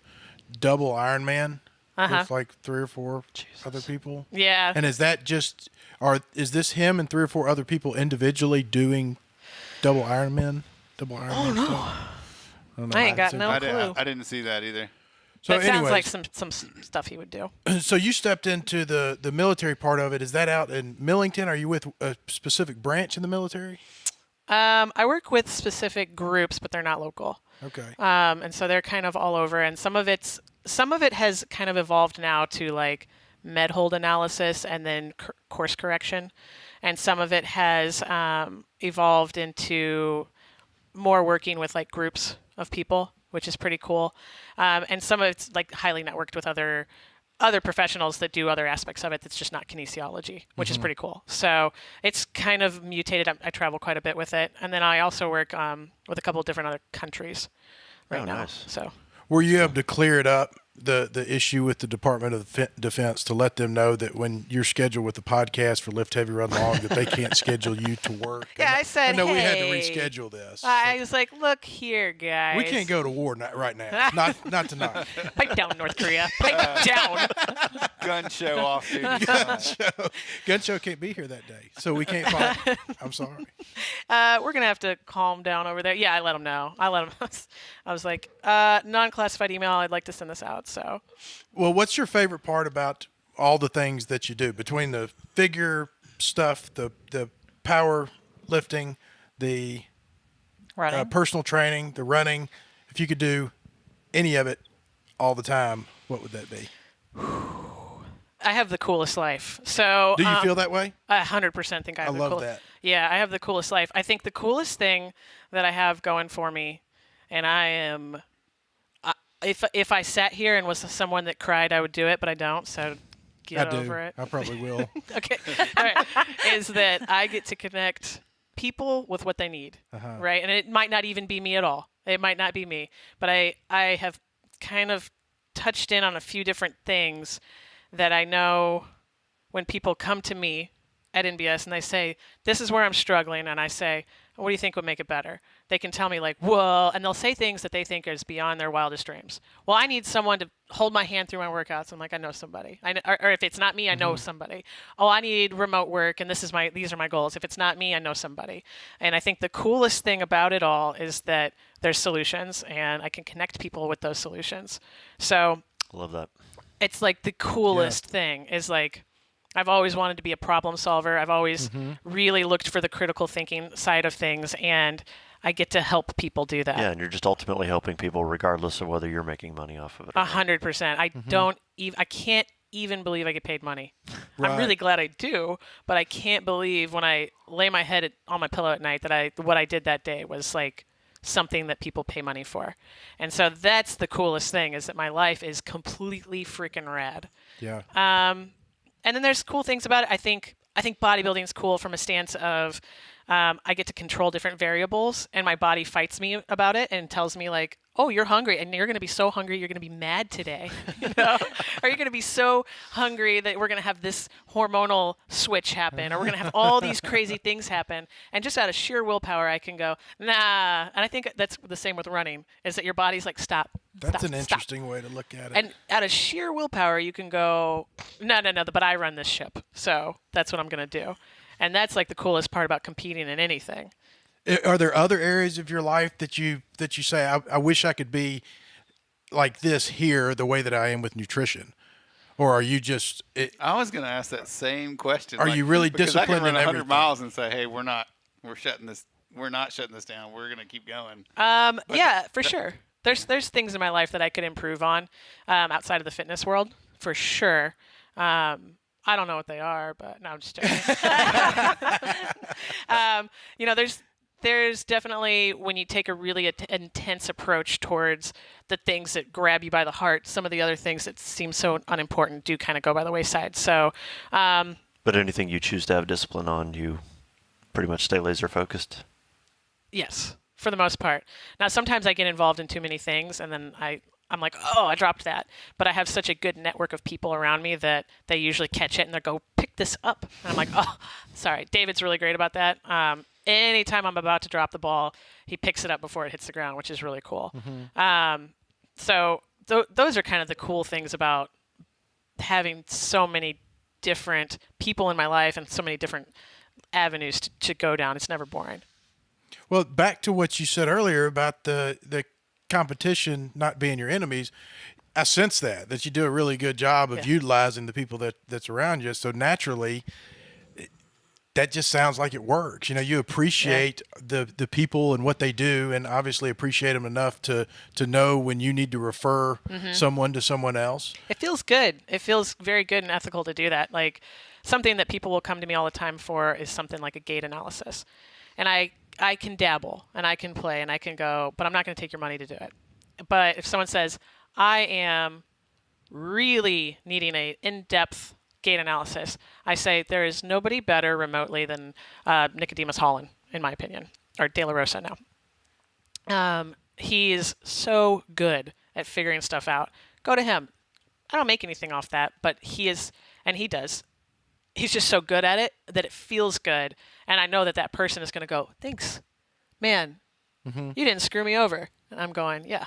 double Ironman. With like 3 or 4 other people. Yeah. And is that is this him and 3 or 4 other people individually doing double Ironman? Oh no. I ain't got no clue. I didn't see that either. So that sounds like some stuff he would do. So you stepped into the military part of it. Is that out in Millington? Are you with a specific branch in the military? I work with specific groups, but they're not local. Okay. And so they're kind of all over, and some of it has kind of evolved now to like med hold analysis and then course correction, and some of it has evolved into more working with like groups of people, which is pretty cool. And some of it's like highly networked with other professionals that do other aspects of it that's just not kinesiology, which is pretty cool. So it's kind of mutated. I travel quite a bit with it. And then I also work with a couple of different other countries right now. Nice. So were you able to clear it up the issue with the Department of Defense to let them know that when you're scheduled with the podcast for Lift Heavy Run Long, that they can't schedule you to work? Yeah, I said, no, we had to hey. reschedule this. I was like, look here, guys. We can't go to war right now. Not tonight. Pipe down, North Korea. Pipe down. Gunshow off, dude. Gunshow can't be here that day, so we can't follow. I'm sorry. We're going to have to calm down over there. Yeah, I let him know. I was like, non-classified email, I'd like to send this out. So, well, what's your favorite part about all the things that you do between the figure stuff, the power lifting, the Running. personal training, the running? If you could do any of it all the time, what would that be? I have the coolest life. So, Do you feel that way? I 100% think I have I the love coolest. that. Yeah, I have the coolest life. I think the coolest thing that I have going for me, and I am, if I sat here and was someone that cried, I would do it, but I don't. So get over it. I probably will. Okay. All right. Is that I get to connect people with what they need, right? And it might not even be me at all. It might not be me, but I have kind of touched in on a few different things that I know when people come to me at NBS and they say, this is where I'm struggling, and I say, what do you think would make it better? They can tell me like, well, and they'll say things that they think is beyond their wildest dreams. Well, I need someone to hold my hand through my workouts. I'm like, I know somebody. Or if it's not me, I know somebody. Oh, I need remote work, and these are my goals. If it's not me, I know somebody. And I think the coolest thing about it all is that there's solutions, and I can connect people with those solutions. So Love that. it's like the coolest thing is like, I've always wanted to be a problem solver. I've always really looked for the critical thinking side of things, and I get to help people do that. Yeah, and you're just ultimately helping people regardless of whether you're making money off of it or not. 100%. I can't even believe I get paid money. Right. I'm really glad I do, but I can't believe when I lay my head on my pillow at night that what I did that day was like something that people pay money for. And so that's the coolest thing, is that my life is completely freaking rad. Yeah. And then there's cool things about it. I think bodybuilding is cool from a stance of I get to control different variables, and my body fights me about it and tells me like, oh, you're hungry, and you're going to be so hungry you're going to be mad today. You know? Or you're going to be so hungry that we're going to have this hormonal switch happen, or we're going to have all these crazy things happen. And just out of sheer willpower, I can go, nah. And I think that's the same with running, is that your body's like, stop. That's stop, an stop. interesting way to look at it. And out of sheer willpower, you can go, no, but I run this ship, so that's what I'm going to do. And that's like the coolest part about competing in anything. Are there other areas of your life that you say, I wish I could be like this here, the way that I am with nutrition? Or are you just... I was going to ask that same question. Are you really disciplined I can run in 100 everything? miles and say, hey, we're not shutting this down. We're going to keep going. Yeah, for sure. There's things in my life that I could improve on outside of the fitness world, for sure. I don't know what they are, but no, I'm just joking. There's definitely, when you take a really intense approach towards the things that grab you by the heart, some of the other things that seem so unimportant do kind of go by the wayside. So, But anything you choose to have discipline on, you pretty much stay laser focused? yes, for the most part. Now, sometimes I get involved in too many things, and then I'm like, oh, I dropped that. But I have such a good network of people around me that they usually catch it and they go, pick this up. And I'm like, oh, sorry. David's really great about that. Anytime I'm about to drop the ball, he picks it up before it hits the ground, which is really cool. So those are kind of the cool things about having so many different people in my life and so many different avenues to go down. It's never boring. Well, back to what you said earlier about the competition not being your enemies, I sense that you do a really good job of utilizing the people that's around you. So naturally, that just sounds like it works. You know, you appreciate the people and what they do, and obviously appreciate them enough to know when you need to refer someone to someone else. It feels good. It feels very good and ethical to do that. Like, something that people will come to me all the time for is something like a gait analysis. And I can dabble and I can play and I can go, but I'm not going to take your money to do it. But if someone says, I am really needing an in-depth gait analysis, I say there is nobody better remotely than Nicodemus Holland, in my opinion, or De La Rosa now. He is so good at figuring stuff out. Go to him. I don't make anything off that, but he is, and he does. He's just so good at it that it feels good. And I know that that person is going to go, thanks, man, you didn't screw me over. And I'm going, yeah,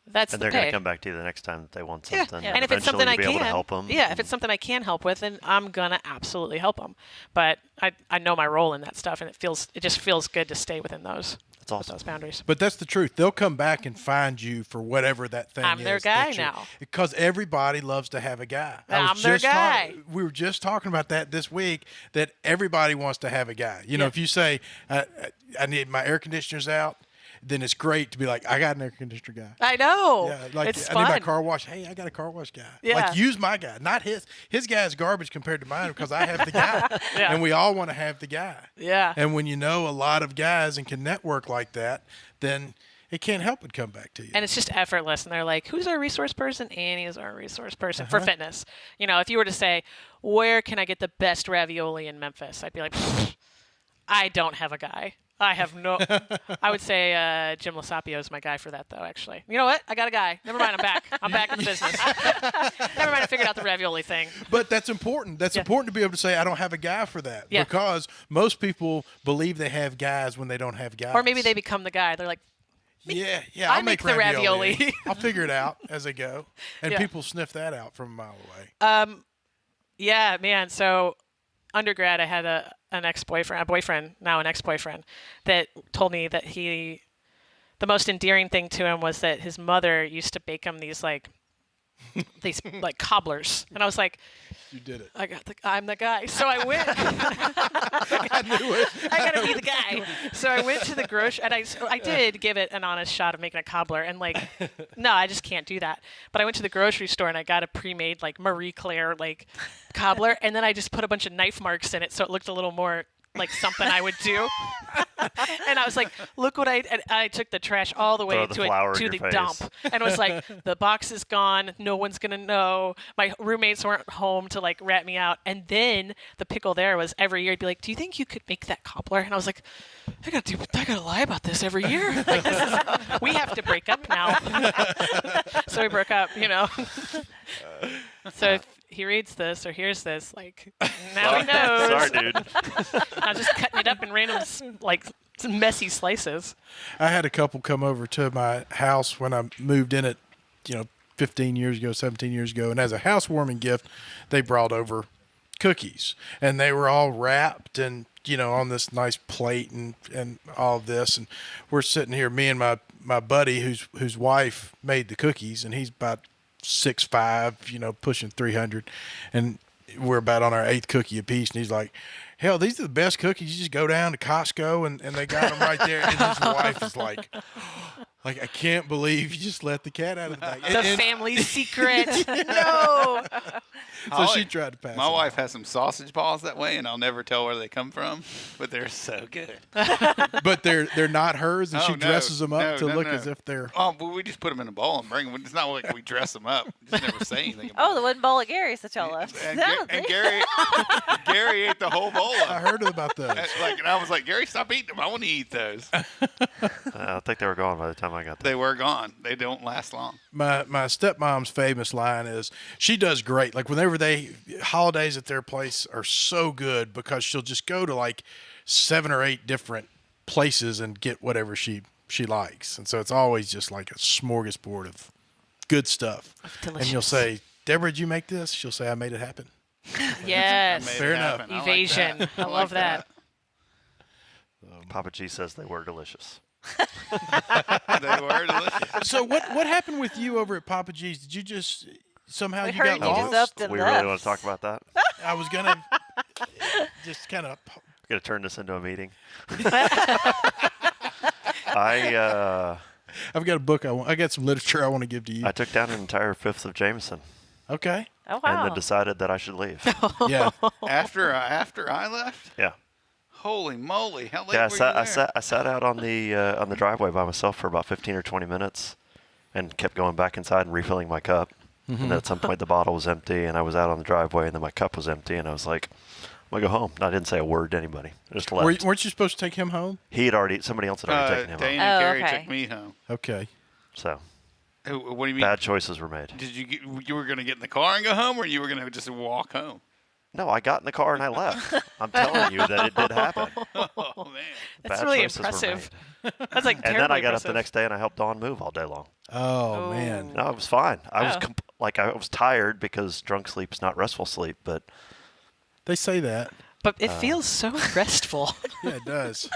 that's And the they're pay. going to come back to you the next time that they want something. And if it's something I be able to can, help them. if it's something I can help with, then I'm gonna absolutely help them. But I know my role in that stuff, and it just feels good to stay within those. That's awesome. Those boundaries. But that's the truth. They'll come back and find you for whatever that thing is. I'm their guy now. Because everybody loves to have a guy. I'm their guy. We were just talking about that this week, that everybody wants to have a guy. You know, if you say, I need my air conditioner's out, then it's great to be like, I got an air conditioner guy. I know. Yeah, like it's I fun. need my car wash. Hey, I got a car wash guy. Yeah. Like use my guy, not his. His guy is garbage compared to mine because I have the guy. Yeah. And we all want to have the guy. Yeah. And when you know a lot of guys and can network like that, then it can't help but come back to you. And it's just effortless. And they're like, who's our resource person? Annie is our resource person for fitness. You know, if you were to say, where can I get the best ravioli in Memphis? I'd be like, I don't have a guy. I have no. I would say Jim Lasapio is my guy for that, though. Actually, you know what? I got a guy. Never mind. I'm back. I'm back in the business. Never mind. I figured out the ravioli thing. But that's important. That's important to be able to say, I don't have a guy for that. Yeah. Because most people believe they have guys when they don't have guys. Or maybe they become the guy. They're like, Yeah, I I'll make the ravioli. I'll figure it out as I go. And Yeah. people sniff that out from a mile away. yeah, man. So undergrad, I had an boyfriend, now an ex-boyfriend, that told me that the most endearing thing to him was that his mother used to bake him these like cobblers, and I was like, You did it. I'm the guy. So I went. I knew it. I gotta be the guy. So I went to the grocery, and I did give it an honest shot of making a cobbler, and like, no, I just can't do that. But I went to the grocery store and I got a pre-made like Marie Claire like cobbler, and then I just put a bunch of knife marks in it so it looked a little more like something I would do. And I was like, look what I took the trash all the way Throw the flour in to your the face. dump, and was like, the box is gone. No one's going to know. My roommates weren't home to like rat me out. And then the pickle there was every year I'd be like, do you think you could make that cobbler? And I was like, I got to lie about this every year. Like, we have to break up now. So we broke up, you know. So if he reads this or hears this, like, now he knows. Sorry, dude. I'm just cutting it up in random, like, messy slices. I had a couple come over to my house when I moved in it, 15 years ago, 17 years ago. And as a housewarming gift, they brought over cookies. And they were all wrapped and, on this nice plate and all of this. And we're sitting here, me and my buddy whose wife made the cookies, and he's about 6'5", pushing 300, and we're about on our 8th cookie apiece, and he's like, hell, these are the best cookies. You just go down to Costco and they got them right there. And his wife is like, I can't believe you just let the cat out of the bag. The family secret. No. So she tried to pass My it wife has some sausage balls that way, and I'll never tell where they come from, but they're so good. But they're not hers, and she no, dresses them up to look no. as if they're. Oh, but we just put them in a bowl and bring them. It's not like we dress them up. Just never say anything about Oh, the wooden bowl at Gary's that y'all left. And, No, and Gary ate the whole bowl I of heard about those. and I was like, Gary, stop eating them. I want to eat those. I think they were gone by the time I got there. They were gone. They don't last long. My stepmom's famous line is, she does great. Like whenever holidays at their place are so good because she'll just go to like 7 or 8 different places and get whatever she likes. And so it's always just like a smorgasbord of good stuff. Delicious. And you'll say, Deborah, did you make this? She'll say, I made it happen. Yes. Made it Fair enough. happen. I like Evasion. that. I love that. Papajis says they were delicious. They were delicious. So what happened with you over at Papajis? Did you just somehow We you heard got you just lost? upped We and really left. want to talk about that? I was going to just kind of. We're going to turn this into a meeting. I've got a book I got some literature I want to give to you. I took down an entire 5th of Jameson Okay. Oh, and wow. then decided that I should leave. Yeah. After I left? Yeah. Holy moly! How late Yeah, were you there? I sat out on the driveway by myself for about 15 or 20 minutes and kept going back inside and refilling my cup. And then at some point the bottle was empty and I was out on the driveway and then my cup was empty and I was like, I'm going to go home. And I didn't say a word to anybody. I just left. Weren't you supposed to take him home? Somebody else had already taken him Dane home. and Oh, Gary okay. took me home. Okay. So What do you mean? Bad choices were made. You were going to get in the car and go home, or you were going to just walk home? No, I got in the car and I left. I'm telling you that it did happen. Oh man, That's Bad really choices were impressive. made. That's like And terribly then I got impressive. up the next day and I helped Dawn move all day long. Oh, man. No, it was fine. I was Oh. I was tired because drunk sleep's not restful sleep, but They say that. But it feels so restful. Yeah, it does.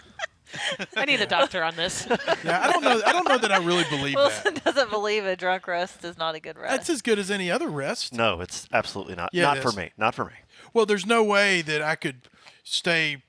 I need a doctor on this. Yeah, I don't know that I really believe Wilson that. doesn't believe a drunk rest is not a good rest. That's as good as any other rest. no, it's absolutely not. Yeah, Not it for is. me. Not for me. Well, there's no way that I could stay.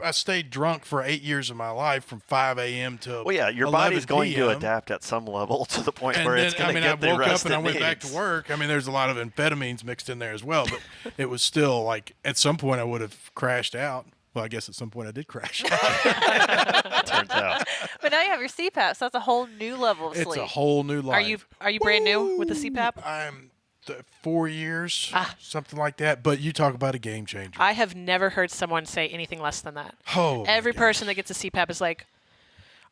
I stayed drunk for 8 years of my life from 5 a.m. to Well, yeah, your 11 body's going to p.m. adapt at some level to the point And where then, it's going to I get the woke rest up and I it went back to needs. work. I mean, there's a lot of amphetamines mixed in there as well, but it was still like at some point I would have crashed out. Well, I guess at some point I did crash. Turns out. But now you have your CPAP, so that's a whole new level of It's sleep. a whole new life. Are you brand new with the CPAP? I'm 4 years, something like that. But you talk about a game changer. I have never heard someone say anything less than that. Oh, my Every gosh. person that gets a CPAP is like,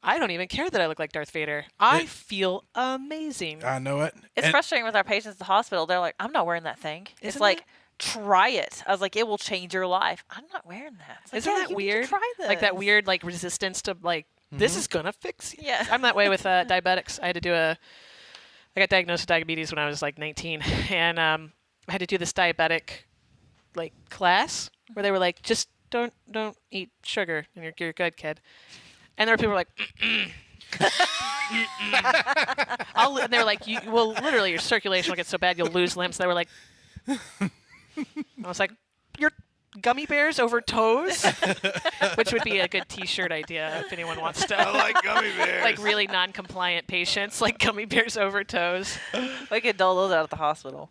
I don't even care that I look like Darth Vader. I It- feel amazing. I know it. It's And- frustrating with our patients at the hospital. They're like, I'm not wearing that thing. It's Isn't like, it? try it. I was like, it will change your life. I'm not wearing that. It's like, Isn't yeah, that you need to weird? try this. Like that weird like resistance to like this is gonna fix you. Yeah. I'm that way with diabetics. I got diagnosed with diabetes when I was like 19, and I had to do this diabetic like class where they were like, just don't eat sugar and you're good, kid. And there were people who were like, and they were like, literally your circulation will get so bad you'll lose limbs. They were like, I was like, you're gummy bears over toes, which would be a good T-shirt idea if anyone wants to. I like gummy bears. Like really non-compliant patients, like gummy bears over toes. We could dole those out at the hospital.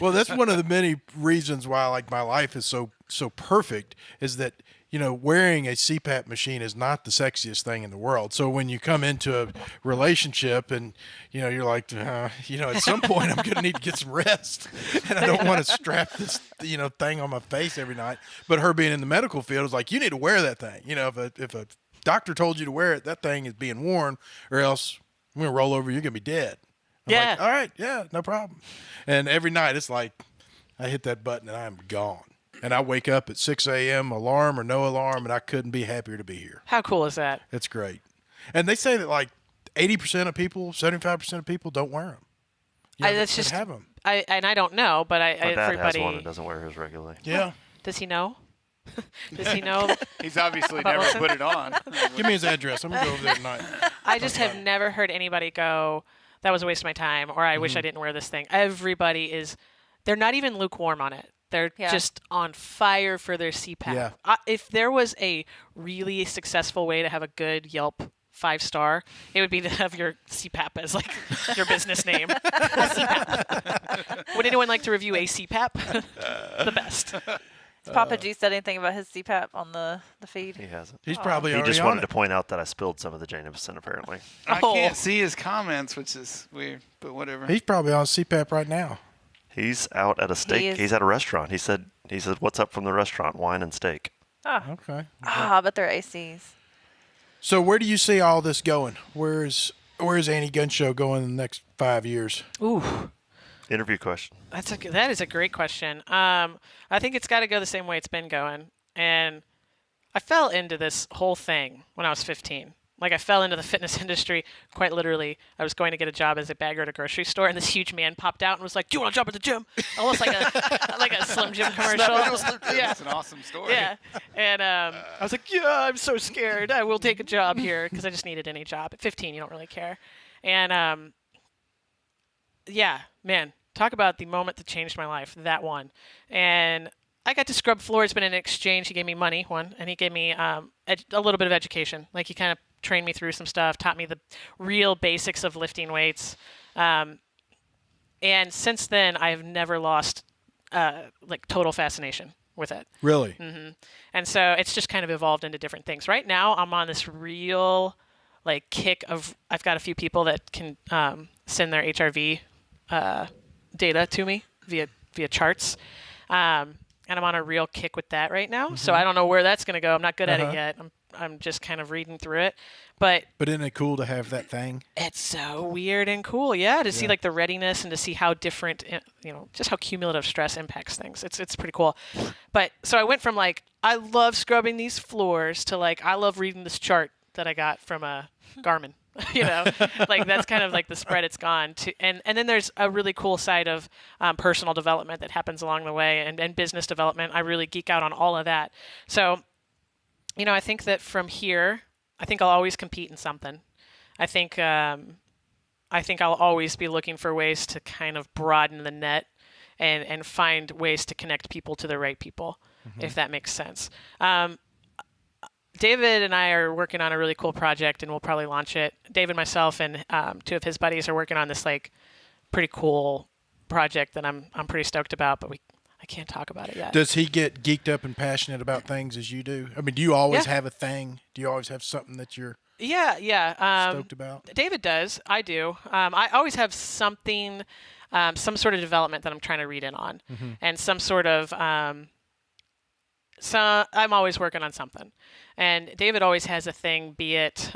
Well, that's one of the many reasons why like my life is so perfect is that, you know, wearing a CPAP machine is not the sexiest thing in the world. So when you come into a relationship and, you know, you're like, you know, at some point I'm going to need to get some rest and I don't want to strap this, you know, thing on my face every night. But her being in the medical field is like, you need to wear that thing. You know, if a doctor told you to wear it, that thing is being worn or else I'm going to roll over, you're going to be dead. I'm Yeah. like, all right. Yeah, no problem. And every night it's like I hit that button and I'm gone. And I wake up at 6 a.m., alarm or no alarm, and I couldn't be happier to be here. How cool is that? It's great. And they say that like 80% of people, 75% of people don't wear them. You know, That's they just have them. I don't know, but My dad has everybody one and doesn't wear his regularly. Yeah. does he know? Does he know? He's obviously About never Wilson? put it on. Give me his address. I'm going to go over there tonight. I just have never heard anybody go, that was a waste of my time, or I wish I didn't wear this thing. Everybody is, they're not even lukewarm on it. They're Yeah. just on fire for their CPAP. Yeah. If there was a really successful way to have a good Yelp 5-star, it would be to have your CPAP as like your business name. CPAP. Would anyone like to review a CPAP? The best. Has Papajis said anything about his CPAP on the feed? He hasn't. He's probably He already just on wanted it. to point out that I spilled some of the Jameson, apparently. I Oh. can't see his comments, which is weird, but whatever. He's probably on CPAP right now. He's out at a steak. is- He's at a restaurant. He said, "What's up from the restaurant? Wine and steak." Okay. But they're ACs. So where do you see all this going? Where's Annie Gunshow going in the next 5 years? Ooh. Interview question. That is a great question. I think it's got to go the same way it's been going. And I fell into this whole thing when I was 15. Like I fell into the fitness industry quite literally. I was going to get a job as a bagger at a grocery store, and this huge man popped out and was like, "Do you want a job at the gym?" Almost like a Slim Jim commercial. Yeah. That's an awesome story. Yeah, and I was like, "Yeah, I'm so scared. I will take a job here," because I just needed any job. At 15, you don't really care. And yeah, man, talk about the moment that changed my life. That one, and I got to scrub floors, but in exchange, he gave me money, and he gave me a little bit of education. Like he kind of trained me through some stuff, taught me the real basics of lifting weights. And since then, I've never lost like total fascination with it. Really? And so it's just kind of evolved into different things. Right now, I'm on this real like kick of, I've got a few people that can send their HRV data to me via charts. And I'm on a real kick with that right now. So I don't know where that's going to go. I'm not good at it yet. I'm just kind of reading through it. But isn't it cool to have that thing? it's so weird and cool, to see like the readiness and to see how different, just how cumulative stress impacts things. It's pretty cool. But so I went from like, I love scrubbing these floors to like, I love reading this chart that I got from a Garmin. Like that's kind of like the spread it's gone to. And then there's a really cool side of personal development that happens along the way, and business development. I really geek out on all of that. So, I think that from here, I think I'll always compete in something. I think I'll always be looking for ways to kind of broaden the net and find ways to connect people to the right people, if that makes sense. David and I are working on a really cool project, and we'll probably launch it. David, myself, and 2 of his buddies are working on this like pretty cool project that I'm pretty stoked about, but I can't talk about it yet. Does he get geeked up and passionate about things as you do? I mean, do you always have a thing? Do you always have something that you're stoked about? David does. I do. I always have something, some sort of development that I'm trying to read in on, and some sort of. So I'm always working on something, and David always has a thing, be it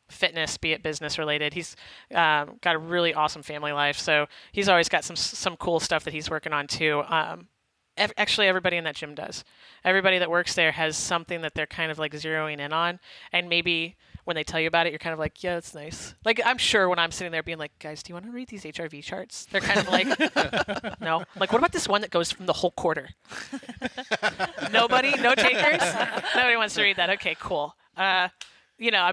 fitness, be it business related. He's got a really awesome family life, so he's always got some cool stuff that he's working on too. Actually, everybody in that gym does. Everybody that works there has something that they're kind of like zeroing in on, and maybe when they tell you about it, you're kind of like, yeah, that's nice. Like, I'm sure when I'm sitting there being like, guys, do you want to read these HRV charts? They're kind of like, no. Like, what about this one that goes from the whole quarter? Nobody? No takers? Nobody wants to read that. Okay, cool. I'm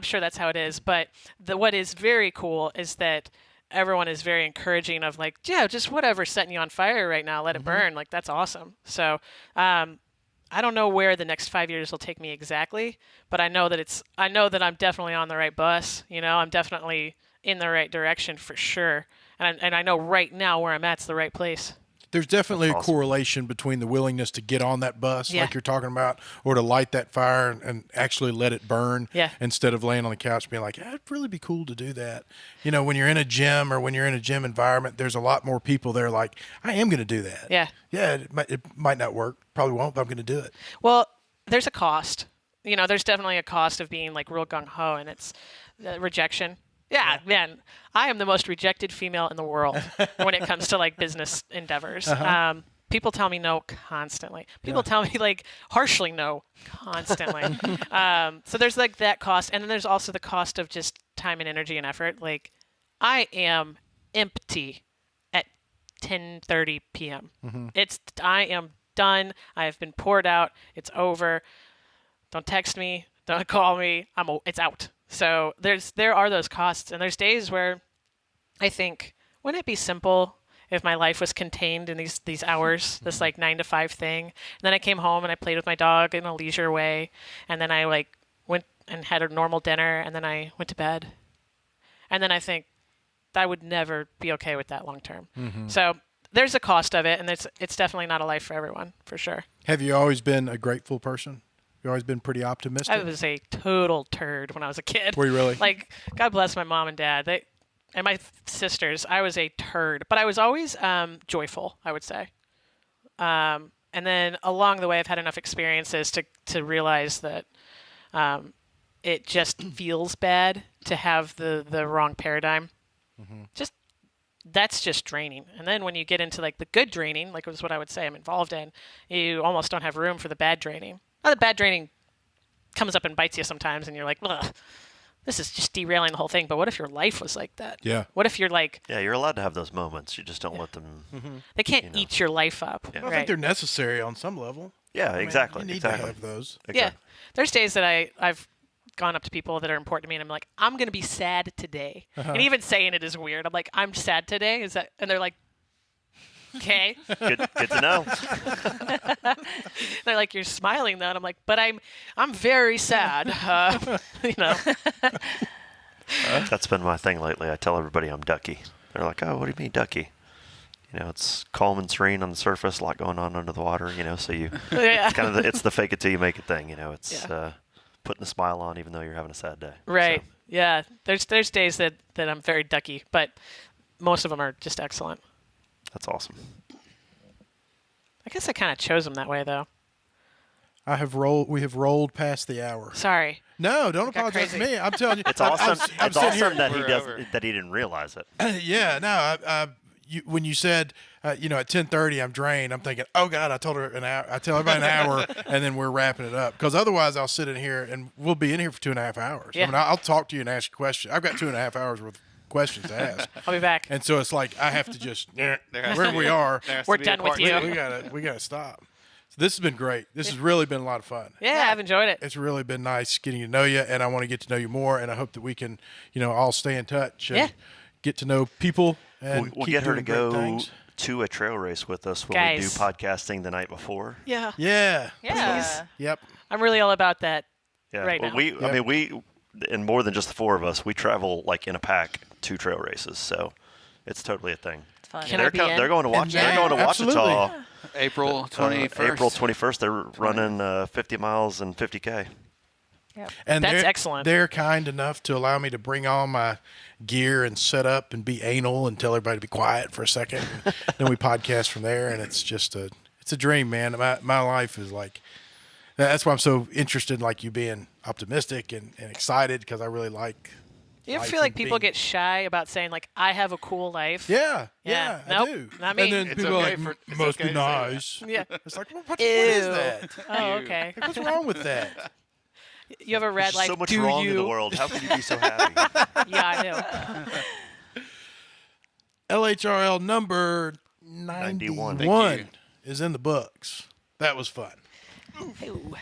sure that's how it is. But what is very cool is that everyone is very encouraging of like, yeah, just whatever's setting you on fire right now, let it burn. Like, that's awesome. So, I don't know where the next 5 years will take me exactly, but I know that I'm definitely on the right bus. I'm definitely in the right direction for sure. And I know right now where I'm at's the right place. There's definitely That's awesome. a correlation between the willingness to get on that bus, Yeah. like you're talking about, or to light that fire and actually let it burn instead of laying on the couch being like, it'd really be cool to do that. When you're in a gym or when you're in a gym environment, there's a lot more people there like, I am going to do that. Yeah. Yeah, it might not work. Probably won't, but I'm going to do it. Well, there's a cost. There's definitely a cost of being like real gung-ho, and it's rejection. Yeah, man, I am the most rejected female in the world when it comes to like business endeavors. People tell me no constantly. People tell me like harshly no constantly. So there's like that cost, and then there's also the cost of just time and energy and effort. Like, I am empty at 10:30 p.m. I am done. I have been poured out. It's over. Don't text me. Don't call me. It's out. So there are those costs, and there's days where I think, wouldn't it be simple if my life was contained in these hours, this like 9 to 5 thing? And then I came home and I played with my dog in a leisure way, and then I like went and had a normal dinner, and then I went to bed. And then I think I would never be okay with that long term. So there's a cost of it, and it's definitely not a life for everyone, for sure. Have you always been a grateful person? You've always been pretty optimistic? I was a total turd when I was a kid. Were you really? Like, God bless my mom and dad. And my sisters. I was a turd. But I was always joyful, I would say. And then along the way, I've had enough experiences to realize that it just feels bad to have the wrong paradigm. That's just draining. And then when you get into like the good draining, like was what I would say I'm involved in, you almost don't have room for the bad draining. Now, the bad draining comes up and bites you sometimes, and you're like, ugh, this is just derailing the whole thing. But what if your life was like that? Yeah. What if you're like... Yeah, you're allowed to have those moments. You just don't let them... They can't eat your life up. Yeah. I think they're necessary on some level. Yeah, exactly. You need exactly. to have those. Exactly. Yeah. There's days that I've gone up to people that are important to me, and I'm like, I'm going to be sad today. And even saying it is weird. I'm like, I'm sad today? Is that? And they're like, okay. Good to know. They're like, you're smiling though, and I'm like, but I'm very sad. That's been my thing lately. I tell everybody I'm ducky. They're like, oh, what do you mean ducky? It's calm and serene on the surface, a lot going on under the water. So you it's kind of it's the fake it till you make it thing. It's putting a smile on even though you're having a sad day. Right. So. Yeah. There's days that I'm very ducky, but most of them are just excellent. That's awesome. I guess I kind of chose them that way, though. We have rolled past the hour. Sorry. No, don't Got apologize to crazy. me. I'm telling you. It's awesome. I'm It's sitting awesome here- that he We're does over. that he didn't realize it. Yeah, no. When you said, at 10:30 I'm drained, I'm thinking, oh God, I told her an hour. I tell everybody an hour, and then we're wrapping it up. Because otherwise, I'll sit in here and we'll be in here for 2.5 hours. Yeah. I mean, I'll talk to you and ask you questions. I've got 2.5 hours worth of questions to ask, I'll be back. and so it's like I have to just has where to we be- are. there has We're to be a done with part you. two. We gotta stop. So this has been great. This has really been a lot of fun. Yeah, I've enjoyed it. It's really been nice getting to know you, and I want to get to know you more. And I hope that we can, all stay in touch and Yeah. get to know people. And We'll keep get her to doing great go things. to a trail race with us when we do Guys. podcasting the night before. Yeah. Yeah. Yeah. Yep. I'm really all about that. Yeah, Right well, now. I mean, we, and more than just the four of us, we travel like in a pack to trail races, so it's totally a thing. It's fun. Can I be in? They're going to watch. And They're going to absolutely. Wichita. April 21st. April 21st. They're running 50 miles and 50K. Yep. And That's they're, excellent. They're kind enough to allow me to bring all my gear and set up and be anal and tell everybody to be quiet for a second. And then we podcast from there, and it's just it's a dream, man. My life is like, that's why I'm so interested in like you being optimistic and excited, because I really like. You ever life feel like and people being- get shy about saying like I have a cool life? Yeah, Yeah. I Nope, do. not me. And then It's people okay are like, it's must okay be to say that. nice. Yeah. It's like, what is Ew. that? Oh, okay. What's wrong with that? You have a red There's life. so much do wrong you? in the world. How can you be so happy? Yeah, I do. LHRL number 91 Thank you. is in the books. That was fun. Ooh.